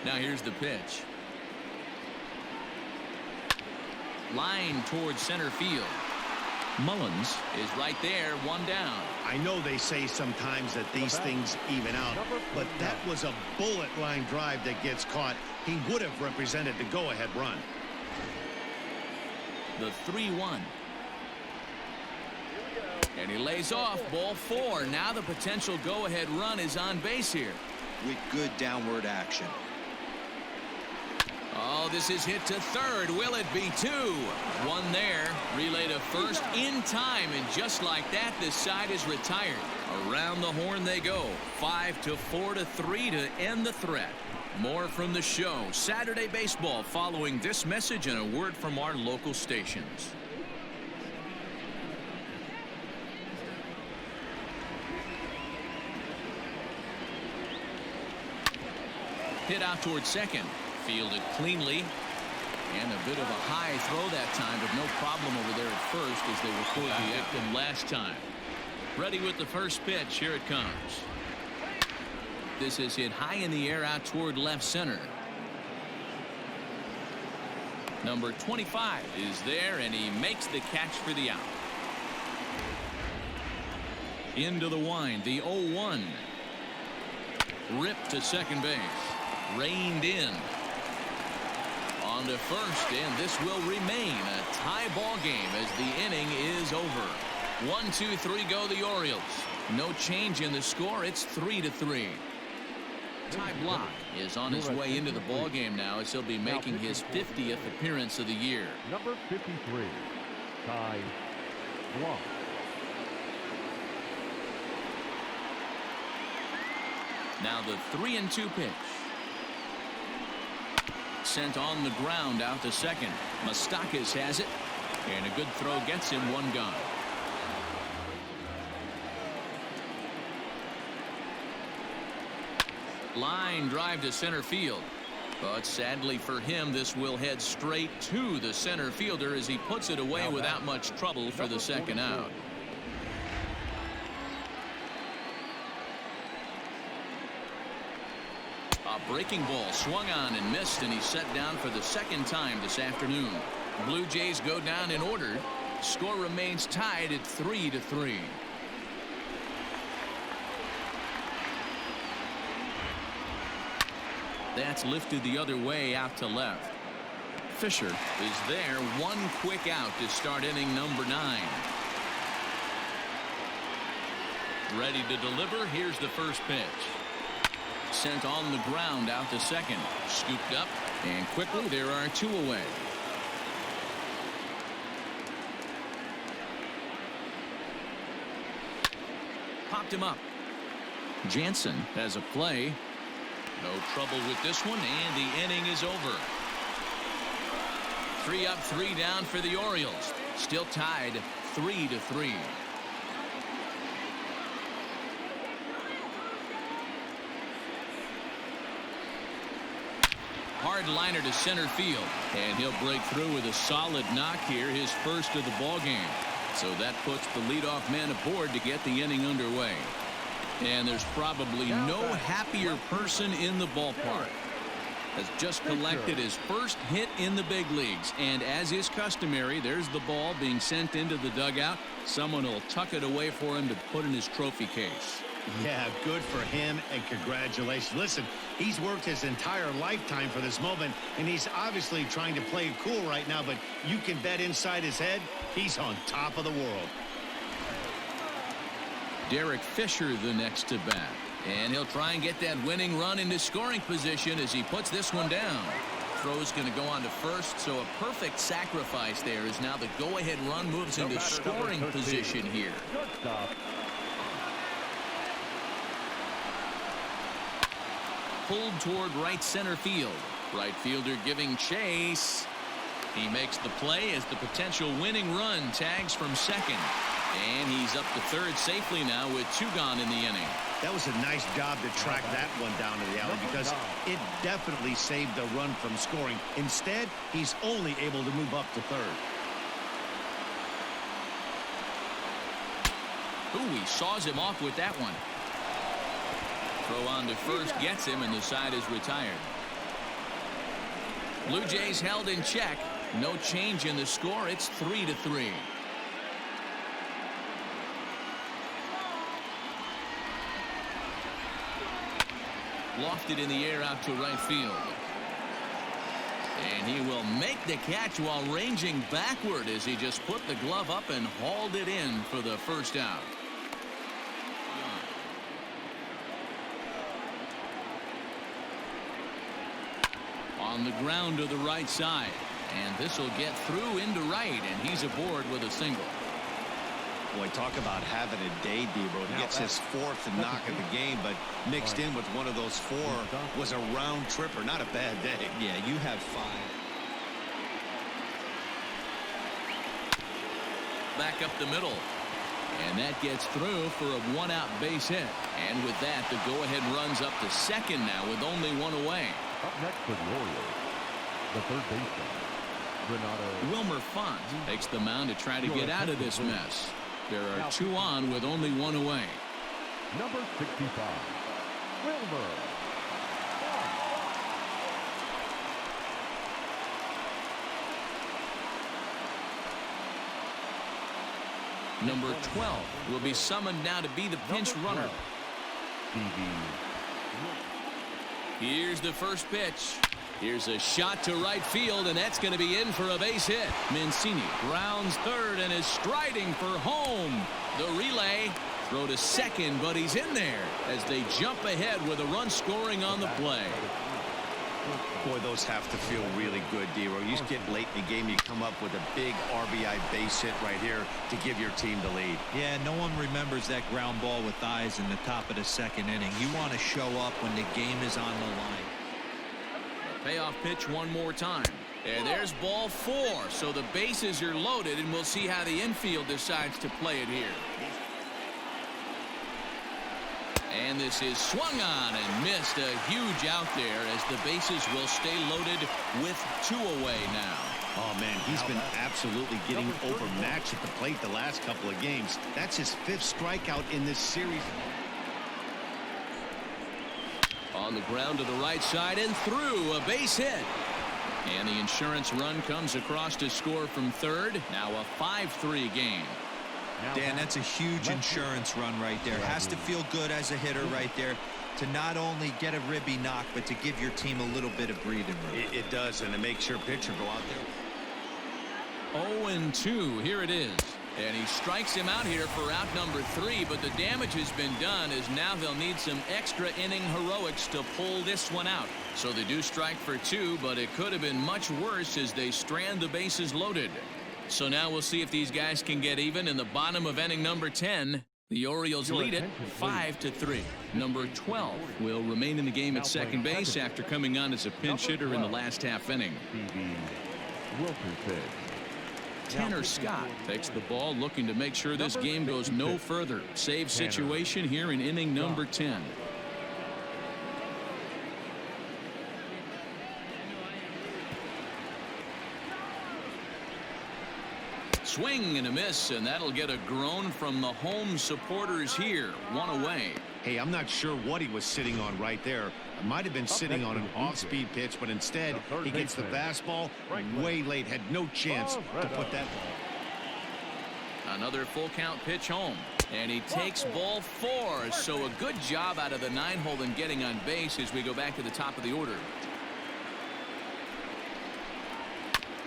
Now here's the pitch. Line towards center field. Mullins is right there, 1 down. I know they say sometimes that these things even out, but that was a bullet line drive that gets caught. He would have represented the go-ahead run. The 3-1. And he lays off, ball 4. Now the potential go-ahead run is on base here. with good downward action. Oh, this is hit to third. Will it be 2? 1 there. Relay to first in time, and just like that, this side is retired. Around the horn they go. 5-4-3 to end the threat. More from the show. Saturday Baseball following this message and a word from our local stations. Hit out towards second. Fielded cleanly. And a bit of a high throw that time, but no problem over there at first as they record the victim last time. Ready with the first pitch. Here it comes. This is hit high in the air out toward left center. Number 25 is there, and he makes the catch for the out. Into the wind, the 0-1. Ripped to second base. Reined in. On to first, and this will remain a tie ball game as the inning is over. 1-2-3 go the Orioles. No change in the score. It's 3-3. Ty Blach is on his way into the ball game now as he'll be making his 50th appearance of the year. Number 53, Ty Blach. Now the 3-2 pitch. Sent on the ground out to second. Moustakas has it, and a good throw gets him one gone. Line drive to center field, but sadly for him this will head straight to the center fielder as he puts it away without much trouble for the second out. A breaking ball swung on and missed, and he's set down for the second time this afternoon. Blue Jays go down in order. Score remains tied at 3-3. That's lifted the other way out to left. Fisher is there. One quick out to start inning number 9. Ready to deliver. Here's the first pitch. Sent on the ground out to second. Scooped up, and quickly there are 2 away. Popped him up. Jansen has a play. No trouble with this one, and the inning is over. 3 up, 3 down for the Orioles. Still tied 3-3. Hard liner to center field, and he'll break through with a solid knock here, his first of the ball game. So that puts the leadoff man aboard to get the inning underway. And there's probably no happier person in the ballpark. Has just collected his first hit in the big leagues, and as is customary, there's the ball being sent into the dugout. Someone will tuck it away for him to put in his trophy case. Yeah, good for him, and congratulations. Listen, he's worked his entire lifetime for this moment, and he's obviously trying to play it cool right now, but you can bet inside his head, he's on top of the world. Derek Fisher the next to bat, and he'll try and get that winning run into scoring position as he puts this one down. Throw's going to go on to first, so a perfect sacrifice there as now the go-ahead run moves into scoring position here. Pulled toward right center field. Right fielder giving chase. He makes the play as the potential winning run tags from second. And he's up to third safely now with 2 gone in the inning. That was a nice job to track that one down to the alley because it definitely saved the run from scoring. Instead, he's only able to move up to third. Ooh, he saws him off with that one. Throw on to first gets him, and the side is retired. Blue Jays held in check. No change in the score. It's 3-3. Lofted in the air out to right field. And he will make the catch while ranging backward as he just put the glove up and hauled it in for the first out. On the ground to the right side, and this will get through into right, and he's aboard with a single. Boy, talk about having a day, Debo. He gets his 4th knock of the game, but mixed in with one of those 4 was a round tripper. Not a bad day. Yeah, you have 5. Back up the middle, and that gets through for a 1-out base hit. And with that, the go-ahead runs up to second now with only 1 away. Up next for the Orioles, the third baseman, Wilmer Font takes the mound to try to get out of this mess. There are 2 on with only 1 away. Number 65, Wilmer. Number 12 will be summoned now to be the pinch runner. Here's the first pitch. Here's a shot to right field, and that's going to be in for a base hit. Mancini grounds third and is striding for home. The relay, throw to second, but he's in there as they jump ahead with a run scoring on the play. Boy, those have to feel really good, D-Row. You get late in the game, you come up with a big RBI base hit right here to give your team the lead. Yeah, no one remembers that ground ball with eyes in the top of the second inning. You want to show up when the game is on the line. Payoff pitch one more time. And there's ball 4. So the bases are loaded, and we'll see how the infield decides to play it here. And this is swung on and missed. A huge out there as the bases will stay loaded with 2 away now. Oh, man, he's been absolutely getting overmatched at the plate the last couple of games. That's his 5th strikeout in this series. On the ground to the right side and through, a base hit. And the insurance run comes across to score from third. Now a 5-3 game. Dan, that's a huge insurance run right there. Has to feel good as a hitter right there to not only get a ribby knock, but to give your team a little bit of breathing room. It does, and it makes your pitcher go out there. 0-2, here it is. And he strikes him out here for out number 3, but the damage has been done as now they'll need some extra inning heroics to pull this one out. So they do strike for 2, but it could have been much worse as they strand the bases loaded. So now we'll see if these guys can get even in the bottom of inning number 10. The Orioles lead it 5-3. Number 12 will remain in the game at second base after coming on as a pinch hitter in the last half inning. Tanner Scott takes the ball, looking to make sure this game goes no further. Save situation here in inning number 10. Swing and a miss, and that'll get a groan from the home supporters here. 1 away. Hey, I'm not sure what he was sitting on right there. It might have been sitting on an off-speed pitch, but instead he gets the fastball way late. Had no chance to put that ball. Another full count pitch home, and he takes ball 4. So a good job out of the 9-hole in getting on base as we go back to the top of the order.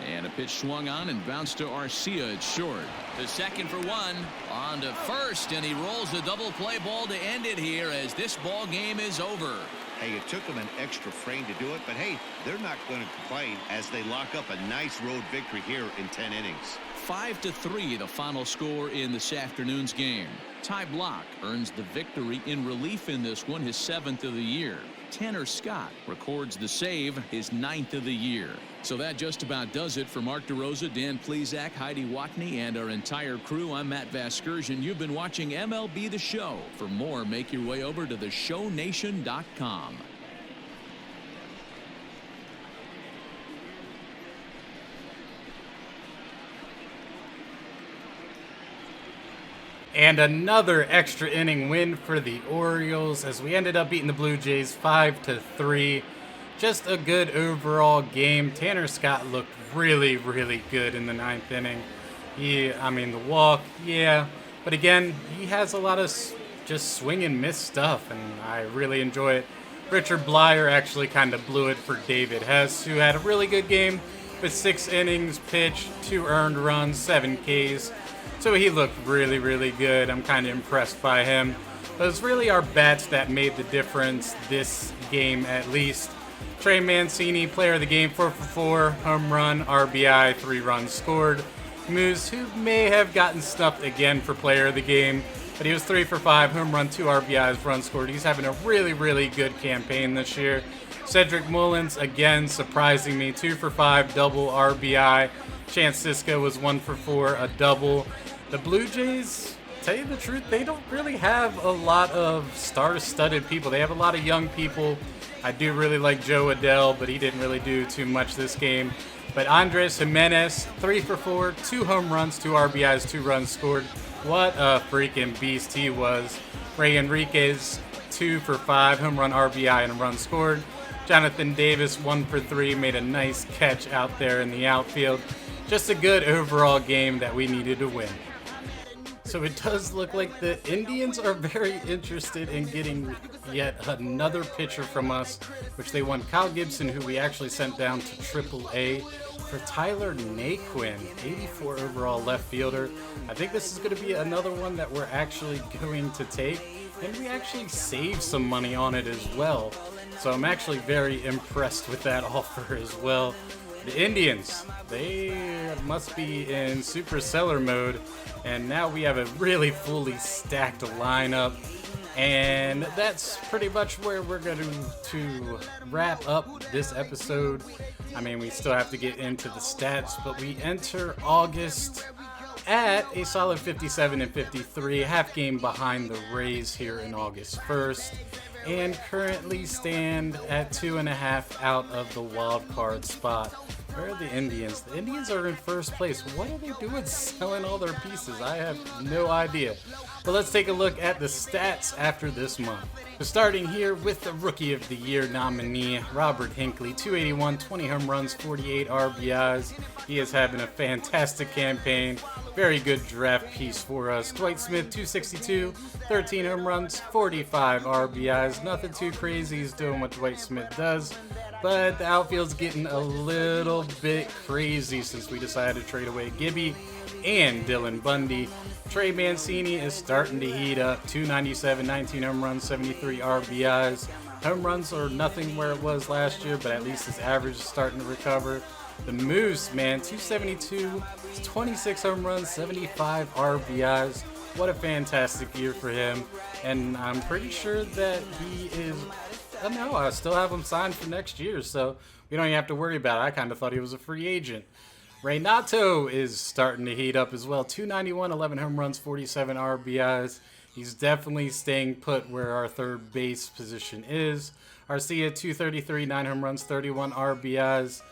And a pitch swung on and bounced to Arcia. It's short. To second for 1. On to first, and he rolls the double play ball to end it here as this ball game is over. Hey, it took them an extra frame to do it, but hey, they're not going to complain as they lock up a nice road victory here in 10 innings. 5-3 the final score in this afternoon's game. Ty Blach earns the victory in relief in this one, his 7th of the year. Tanner Scott records the save, his 9th of the year. So that just about does it for Mark DeRosa, Dan Plesac, Heidi Watney, and our entire crew. I'm Matt Vasgersian. You've been watching MLB The Show. For more, make your way over to theshownation.com. And another extra inning win for the Orioles as we ended up beating the Blue Jays 5-3. Just a good overall game. Tanner Scott looked really, really good in the 9th inning. The walk, yeah. But again, he has a lot of just swing and miss stuff, and I really enjoy it. Richard Blyer actually kind of blew it for David Hess, who had a really good game with 6 innings pitched, 2 earned runs, 7 Ks. So he looked really, really good. I'm kind of impressed by him. But it's really our bats that made the difference this game, at least. Trey Mancini, player of the game, 4 for 4, home run, RBI, 3 runs scored. Moose, who may have gotten stuffed again for player of the game, but he was 3 for 5, home run, 2 RBIs, run scored. He's having a really, really good campaign this year. Cedric Mullins, again, surprising me, 2 for 5, double RBI. Chance Cisco was 1 for 4, a double. The Blue Jays, tell you the truth, they don't really have a lot of star-studded people. They have a lot of young people. I do really like Joe Adele, but he didn't really do too much this game. But Andres Jimenez, 3 for 4, 2 home runs, 2 RBIs, 2 runs scored. What a freaking beast he was. Ray Enriquez, 2 for 5, home run, RBI, and a run scored. Jonathan Davis, 1 for 3, made a nice catch out there in the outfield. Just a good overall game that we needed to win. So it does look like the Indians are very interested in getting yet another pitcher from us, which they want Kyle Gibson, who we actually sent down to AAA, for Tyler Naquin, 84 overall left fielder. I think this is going to be another one that we're actually going to take, and we actually save some money on it as well. So I'm actually very impressed with that offer as well. The Indians, they must be in super seller mode, and now we have a really fully stacked lineup, and that's pretty much where we're going to wrap up this episode. I mean, we still have to get into the stats, but we enter August at a solid 57-53, half game behind the Rays here in August 1st, and currently stand at 2.5 out of the wild card spot. Where are the Indians? The Indians are in first place. What are they doing selling all their pieces? I have no idea. But let's take a look at the stats after this month. So starting here with the Rookie of the Year nominee, Robert Hinckley, 281, 20 home runs, 48 RBIs. He is having a fantastic campaign. Very good draft piece for us. Dwight Smith, 262, 13 home runs, 45 RBIs. Nothing too crazy. He's doing what Dwight Smith does. But the outfield's getting a little bit crazy since we decided to trade away Gibby and Dylan Bundy. Trey Mancini is starting to heat up. 297, 19 home runs, 73 RBIs. Home runs are nothing where it was last year, but at least his average is starting to recover. The Moose, man, 272, 26 home runs, 75 RBIs. What a fantastic year for him. And I'm pretty sure that he is... no, I still have him signed for next year, so we don't even have to worry about it. I kind of thought he was a free agent. Renato is starting to heat up as well. 291, 11 home runs, 47 RBIs. He's definitely staying put where our third base position is. Arcia, 233, 9 home runs, 31 RBIs.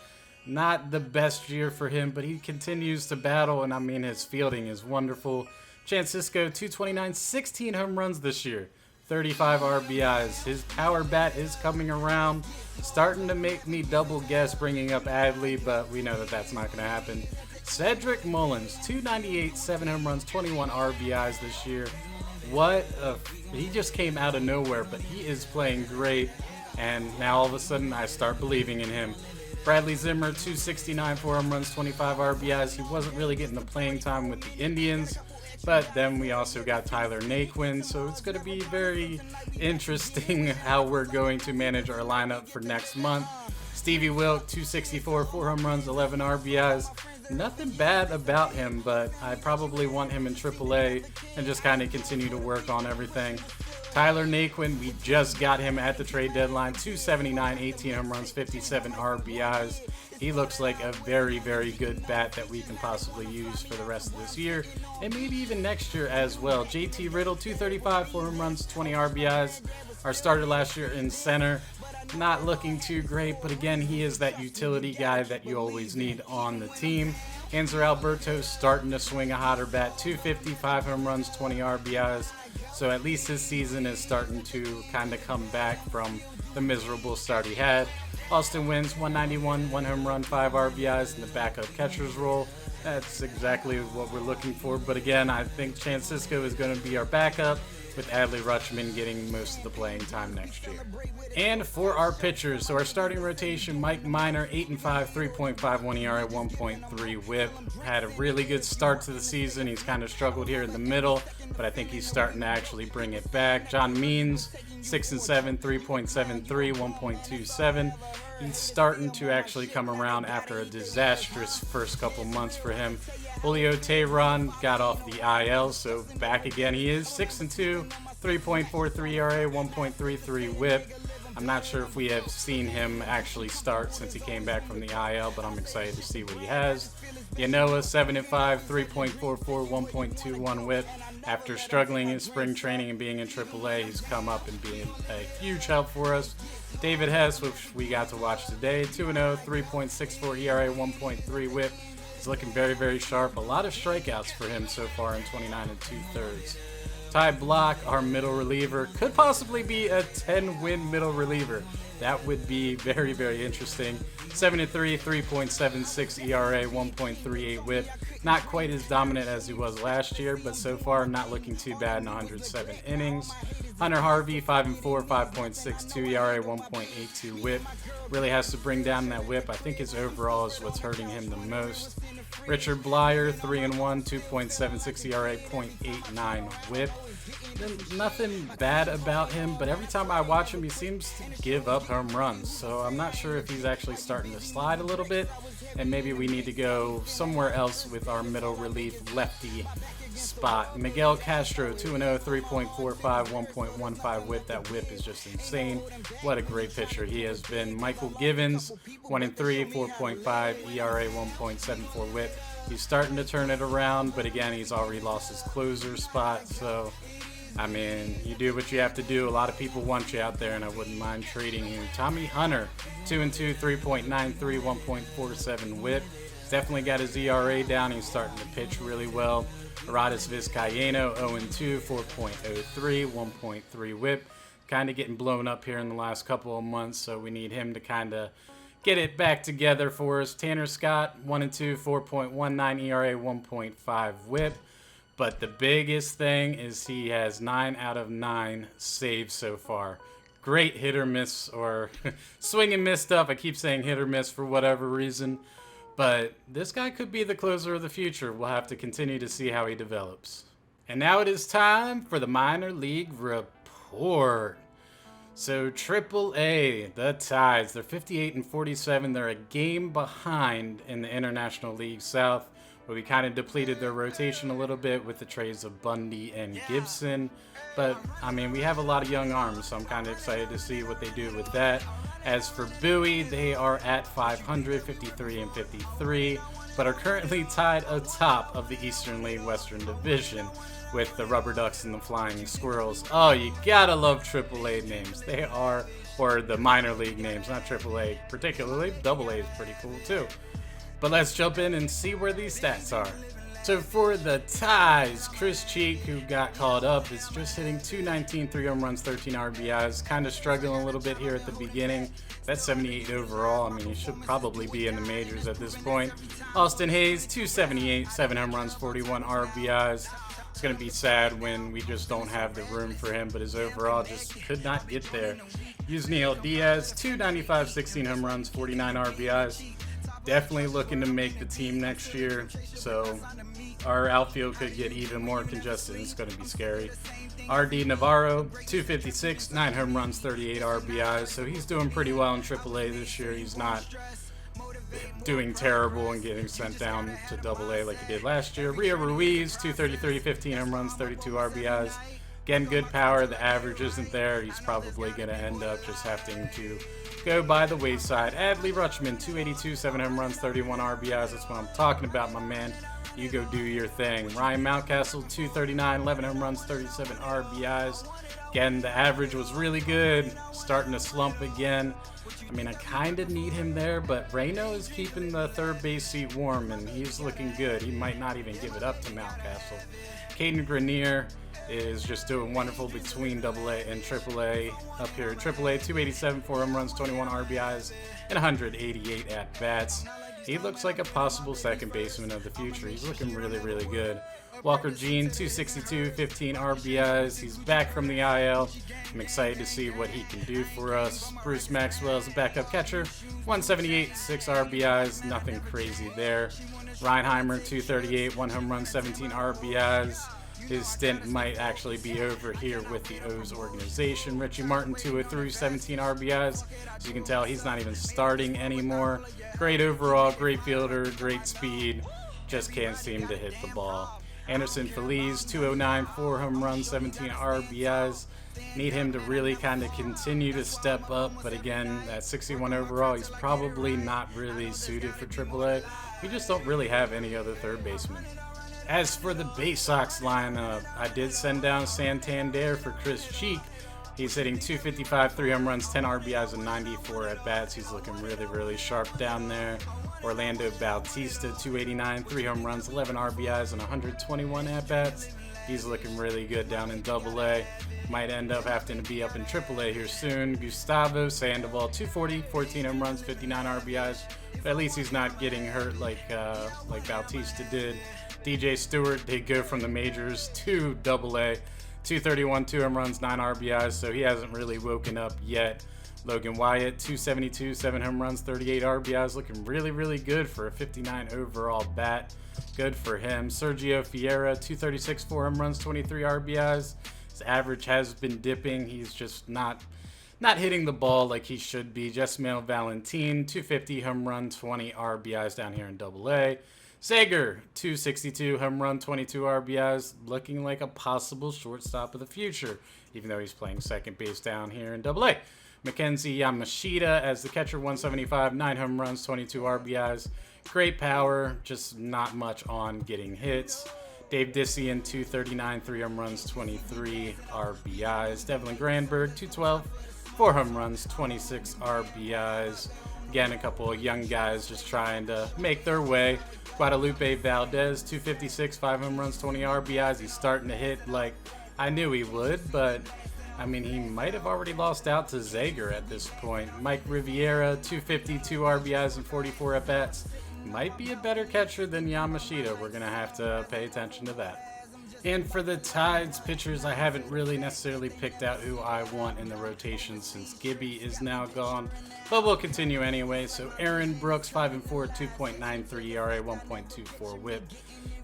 Not the best year for him, but he continues to battle, and I mean, his fielding is wonderful. Francisco, 229, 16 home runs this year. 35 RBIs. His power bat is coming around. Starting to make me double guess bringing up Adley, but we know that that's not going to happen. Cedric Mullins, 298, 7 home runs, 21 RBIs this year. He just came out of nowhere, but he is playing great, and now all of a sudden I start believing in him. Bradley Zimmer, 269, 4 home runs, 25 RBIs. He wasn't really getting the playing time with the Indians. But then we also got Tyler Naquin, so it's going to be very interesting how we're going to manage our lineup for next month. Stevie Wilk, 264, 4 home runs, 11 RBIs. Nothing bad about him, but I probably want him in AAA and just kind of continue to work on everything. Tyler Naquin, we just got him at the trade deadline, 279, 18 home runs, 57 RBIs. He looks like a very, very good bat that we can possibly use for the rest of this year and maybe even next year as well. JT Riddle, 235, 4 home runs, 20 RBIs. Our starter last year in center, not looking too great, but again, he is that utility guy that you always need on the team. Hanser Alberto starting to swing a hotter bat, 255 home runs, 20 RBIs. So at least his season is starting to kind of come back from the miserable start he had. Austin Wynns, 191, 1 home run, 5 RBIs in the backup catcher's role. That's exactly what we're looking for. But again, I think Francisco is going to be our backup, with Adley Rutschman getting most of the playing time next year. And for our pitchers, so our starting rotation, Mike Minor, 8-5, 3.51 ERA, 1.3 WHIP. Had a really good start to the season. He's kind of struggled here in the middle, but I think he's starting to actually bring it back. John Means, 6-7, 3.73, 1.27. He's starting to actually come around after a disastrous first couple months for him. Julio Teheran got off the IL, so back again he is. 6-2, 3.43 ERA, 1.33 WHIP. I'm not sure if we have seen him actually start since he came back from the IL, but I'm excited to see what he has. Yanoa, 7-5, 3.44, 1.21 WHIP. After struggling in spring training and being in AAA, he's come up and being a huge help for us. David Hess, which we got to watch today, 2-0, 3.64 ERA, 1.3 WHIP. He's looking very, very sharp. A lot of strikeouts for him so far in 29 2/3. Ty Block, our middle reliever, could possibly be a 10-win middle reliever. That would be very, very interesting. 7-3, 3.76 ERA, 1.38 WHIP. Not quite as dominant as he was last year, but so far not looking too bad in 107 innings. Hunter Harvey, 5-4, 5.62 ERA, 1.82 WHIP. Really has to bring down that WHIP. I think his overall is what's hurting him the most. Richard Blyer, 3-1, 2.76 ERA, 0.89 WHIP. Nothing bad about him, but every time I watch him, he seems to give up home runs. So I'm not sure if he's actually starting to slide a little bit, and maybe we need to go somewhere else with our middle relief lefty spot. Miguel Castro, 2-0, 3.45, 1.15 WHIP. That WHIP is just insane. What a great pitcher he has been. Michael Givens, 1-3, 4.5 ERA, 1.74 WHIP. He's starting to turn it around, but again, he's already lost his closer spot, so I mean, you do what you have to do. A lot of people want you out there, and I wouldn't mind trading you. Tommy Hunter, 2-2, 3.93, 1.47 WHIP. Definitely got his ERA down. He's starting to pitch really well. Aradis Vizcaíno, 0-2, 4.03, 1.3 WHIP. Kind of getting blown up here in the last couple of months, so we need him to kind of get it back together for us. Tanner Scott, 1-2, 4.19 ERA, 1.5 WHIP. But the biggest thing is he has 9 out of 9 saves so far. Great hit or miss, or swing and miss stuff. I keep saying hit or miss for whatever reason. But this guy could be the closer of the future. We'll have to continue to see how he develops. And now it is time for the minor league report. So AAA, the Tides, they're 58-47. They're a game behind in the International League South. But we kind of depleted their rotation a little bit with the trades of Bundy and Gibson. But, I mean, we have a lot of young arms, so I'm kind of excited to see what they do with that. As for Bowie, they are at 500, 53-53, but are currently tied atop of the Eastern League Western Division with the Rubber Ducks and the Flying Squirrels. Oh, you gotta love AAA names. They are, or the minor league names, not AAA particularly. AA is pretty cool too. But let's jump in and see where these stats are. So for the Ties, Chris Cheek, who got called up, is just hitting .219, 3 home runs, 13 RBIs. Kind of struggling a little bit here at the beginning. That's 78 overall. I mean, he should probably be in the majors at this point. Austin Hayes, .278, 7 home runs, 41 RBIs. It's going to be sad when we just don't have the room for him, but his overall just could not get there. Yusniel Diaz, .295, 16 home runs, 49 RBIs. Definitely looking to make the team next year, so our outfield could get even more congested. It's going to be scary. R.D. Navarro, .256, 9 home runs, 38 RBIs, so he's doing pretty well in AAA this year. He's not doing terrible and getting sent down to AA like he did last year. Rio Ruiz, .233, 15 home runs, 32 RBIs. Again, good power. The average isn't there. He's probably going to end up just having to go by the wayside. Adley Rutschman, .282, 7 home runs, 31 RBIs. That's what I'm talking about, my man. You go do your thing. Ryan Mountcastle, .239, 11 home runs, 37 RBIs. Again, the average was really good. Starting to slump again. I mean, I kind of need him there, but Reno is keeping the third base seat warm, and he's looking good. He might not even give it up to Mountcastle. Caden Grenier is just doing wonderful between AA and AAA. Up here at AAA, .287, 4 home runs, 21 RBIs, and 188 at-bats. He looks like a possible second baseman of the future. He's looking really, really good. Walker Jean, .262, 15 RBIs. He's back from the IL. I'm excited to see what he can do for us. Bruce Maxwell is a backup catcher, .178, 6 RBIs. Nothing crazy there. Reinheimer, .238, 1 home run, 17 RBIs. His stint might actually be over here with the O's organization. Richie Martin, .203, 17 RBIs. As you can tell, he's not even starting anymore. Great overall, great fielder, great speed. Just can't seem to hit the ball. Anderson Feliz, .209, 4 home runs, 17 RBIs. Need him to really kind of continue to step up. But again, at 61 overall, he's probably not really suited for AAA. We just don't really have any other third baseman. As for the Bay Sox lineup, I did send down Santander for Chris Cheek. He's hitting 255, 3 home runs, 10 RBIs, and 94 at-bats. He's looking really, really sharp down there. Orlando Bautista, 289, 3 home runs, 11 RBIs, and 121 at-bats. He's looking really good down in Double-A. Might end up having to be up in Triple-A here soon. Gustavo Sandoval, 240, 14 home runs, 59 RBIs. But at least he's not getting hurt like Bautista did. DJ Stewart did go from the majors to Double-A. 231, 2 home runs, 9 RBIs, so he hasn't really woken up yet. Logan Wyatt, 272, 7 home runs, 38 RBIs, looking really, really good for a 59 overall bat. Good for him. Sergio Fiera, 236, 4 home runs, 23 RBIs. His average has been dipping. He's just not hitting the ball like he should be. Jesmail Valentin, 250, home run, 20 RBIs down here in Double-A. Sager, 262, home run, 22 RBIs, looking like a possible shortstop of the future, even though he's playing second base down here in Double-A. Mackenzie Yamashita as the catcher, 175, 9 home runs, 22 RBIs. Great power, just not much on getting hits. Dave Dissian, 239, 3 home runs, 23 RBIs. Devlin Granberg, 212, 4 home runs, 26 RBIs. Again, a couple of young guys just trying to make their way. Guadalupe Valdez, 256, 5 home runs, 20 RBIs. He's starting to hit like I knew he would, but I mean, he might have already lost out to Zager at this point. Mike Riviera, 252 RBIs and 44 at-bats. Might be a better catcher than Yamashita. We're going to have to pay attention to that. And for the Tides pitchers, I haven't really necessarily picked out who I want in the rotation since Gibby is now gone, but we'll continue anyway. So Aaron Brooks, 5-4, 2.93 ERA, 1.24 WHIP.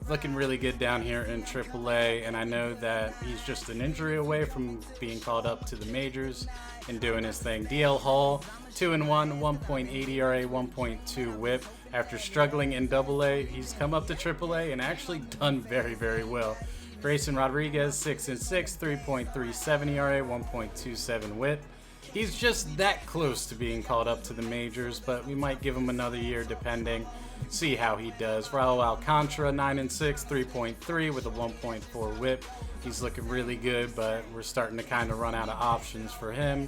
Looking really good down here in Triple-A, and I know that he's just an injury away from being called up to the majors and doing his thing. DL Hall, 2-1, 1.8 ERA, 1.2 WHIP. After struggling in Double-A, he's come up to Triple-A and actually done very, very well. Grayson Rodriguez, 6-6, 3.37 ERA, 1.27 WHIP. He's just that close to being called up to the majors, but we might give him another year depending. See how he does. Raul Alcantara, 9-6, 3.3 with a 1.4 WHIP. He's looking really good, but we're starting to kind of run out of options for him.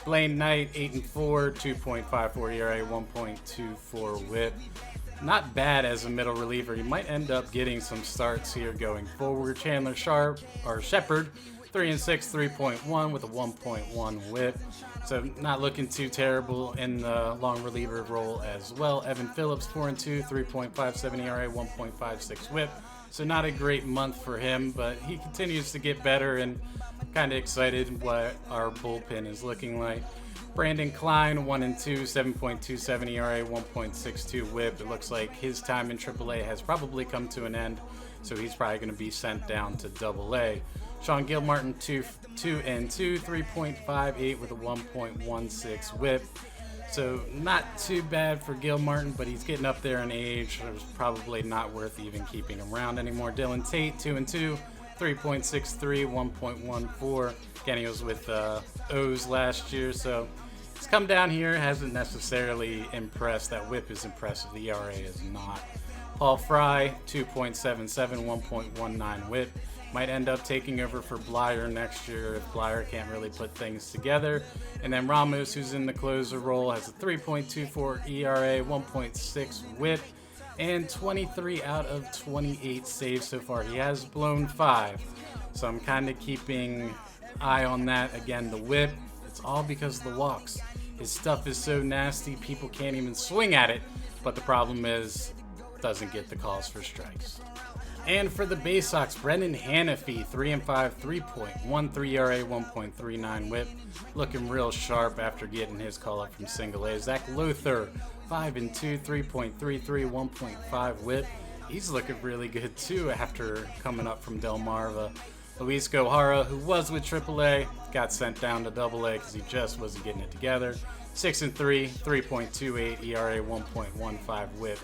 Blaine Knight, 8-4, 2.54 ERA, 1.24 WHIP. Not bad as a middle reliever. He might end up getting some starts here going forward. Chandler Shepherd, 3-6, 3.1 with a 1.1 WHIP. So not looking too terrible in the long reliever role as well. Evan Phillips, 4-2, 3.57 ERA, 1.56 WHIP. So not a great month for him, but he continues to get better, and kind of excited what our bullpen is looking like. Brandon Klein, 1-2, 7.27 ERA, 1.62 WHIP. It looks like his time in AAA has probably come to an end, so he's probably going to be sent down to AA. Sean Gilmartin, 2-2, 3.58 with a 1.16 WHIP. So not too bad for Gilmartin, but he's getting up there in age. So it's probably not worth even keeping him around anymore. Dylan Tate, 2-2, 3.63, 1.14. Again, he was with O's last year, so he's come down here. Hasn't necessarily impressed. That whip is impressive. The ERA is not. Paul Fry, 2.77, 1.19 whip. Might end up taking over for Blyer next year if Blyer can't really put things together. And then Ramos, who's in the closer role, has a 3.24 ERA, 1.6 whip, and 23 out of 28 saves so far. He has blown 5, so I'm kind of keeping eye on that. Again, the whip, it's all because of the walks. His stuff is so nasty, people can't even swing at it, but the problem is, doesn't get the calls for strikes. And for the Bay Sox, Brendan Hanafy, 3-5, 3.13 ERA, 1.39 whip, looking real sharp after getting his call up from single A. Zach Lothar, 5-2, 3.33, 1.5 whip. He's looking really good too after coming up from Delmarva. Luis Gohara, who was with AAA, got sent down to AA because he just wasn't getting it together. 6-3, 3.28 ERA, 1.15 whip.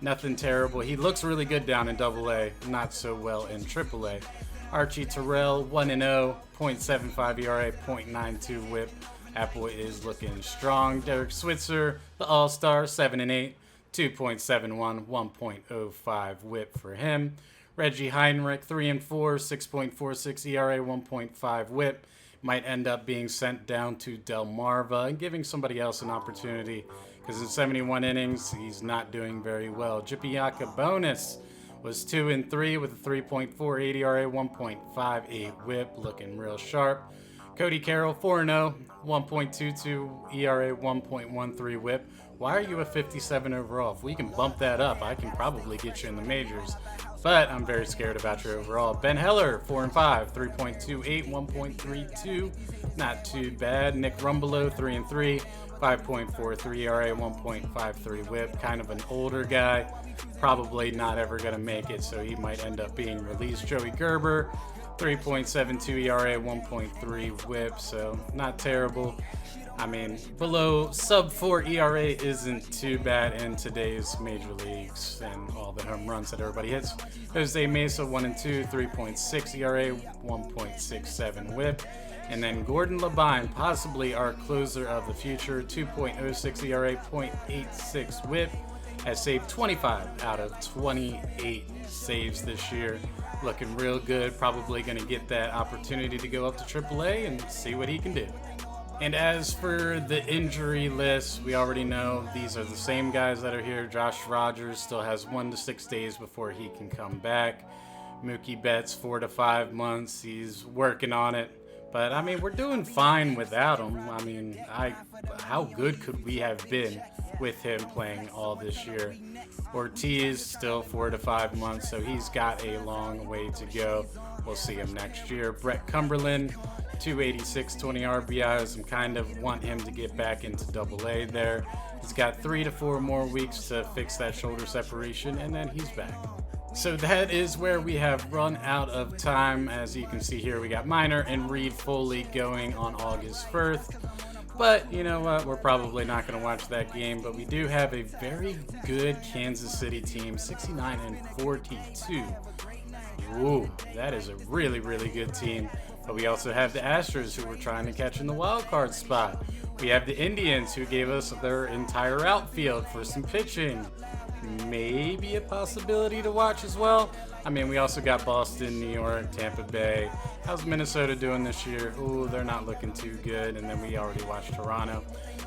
Nothing terrible. He looks really good down in AA, not so well in AAA. Archie Terrell, 1-0, 0.75 ERA, 0.92 whip. That boy is looking strong. Derek Switzer, the All-Star, 7-8, 2.71, 1.05 whip for him. Reggie Heinrich, 3-4, 6.46 ERA, 1.5 whip. might end up being sent down to Delmarva and giving somebody else an opportunity, because in 71 innings, he's not doing very well. Jipiaka Bonus was 2-3 with a 3.48 ERA, 1.58 whip, looking real sharp. Cody Carroll, 4-0, 1.22 ERA, 1.13 whip. Why are you a 57 overall? If we can bump that up, I can probably get you in the majors. But I'm very scared about your overall. Ben Heller, 4-5, 3.28, 1.32. Not too bad. Nick Rumbelow, 3-3, 5.43 ERA, 1.53 whip. Kind of an older guy. Probably not ever going to make it, so he might end up being released. Joey Gerber, 3.72 ERA, 1.3 whip, so not terrible. I mean, below sub 4 ERA isn't too bad in today's major leagues and all the home runs that everybody hits. Jose Mesa, 1-2, 3.6 ERA, 1.67 whip. And then Gordon Labine, possibly our closer of the future, 2.06 ERA, 0.86 whip. Has saved 25 out of 28 saves this year. Looking real good. Probably going to get that opportunity to go up to AAA and see what he can do. And as for the injury list, we already know these are the same guys that are here. Josh Rogers still has 1 to 6 days before he can come back. Mookie Betts, 4 to 5 months. He's working on it. But, I mean, we're doing fine without him. I mean, how good could we have been with him playing all this year? Ortiz, still 4 to 5 months, so he's got a long way to go. We'll see him next year. Brett Cumberland, 286, 20 RBIs, and kind of want him to get back into AA there. He's got 3 to 4 more weeks to fix that shoulder separation, and then he's back. So that is where we have run out of time. As you can see here, we got Minor and Reed Foley going on August 1st. But you know what? We're probably not going to watch that game. But we do have a very good Kansas City team, 69-42. Ooh, that is a really, really good team. But we also have the Astros, who we're trying to catch in the wild card spot. We have the Indians, who gave us their entire outfield for some pitching. Maybe a possibility to watch as well. I mean, we also got Boston, New York, Tampa Bay. How's Minnesota doing this year? Ooh, they're not looking too good. And then we already watched Toronto.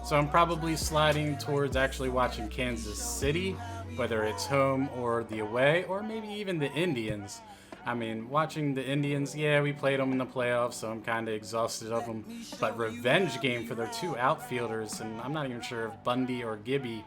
So I'm probably sliding towards actually watching Kansas City, whether it's home or the away, or maybe even the Indians. I mean, watching the Indians, yeah, we played them in the playoffs, so I'm kind of exhausted of them. But revenge game for their 2 outfielders, and I'm not even sure if Bundy or Gibby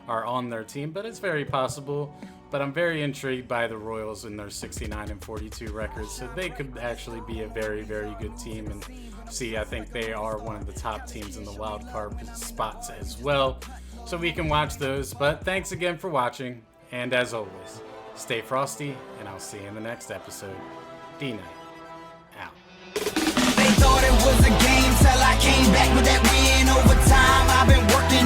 are on their team, but it's very possible. But I'm very intrigued by the Royals and their 69-42 records, so they could actually be a very, very good team. And see, I think they are one of the top teams in the wild card spots as well, so we can watch those. But thanks again for watching, and as always, stay frosty, and I'll see you in the next episode. D.Knight out. They thought it was a game till I came back with that win overtime. I've been working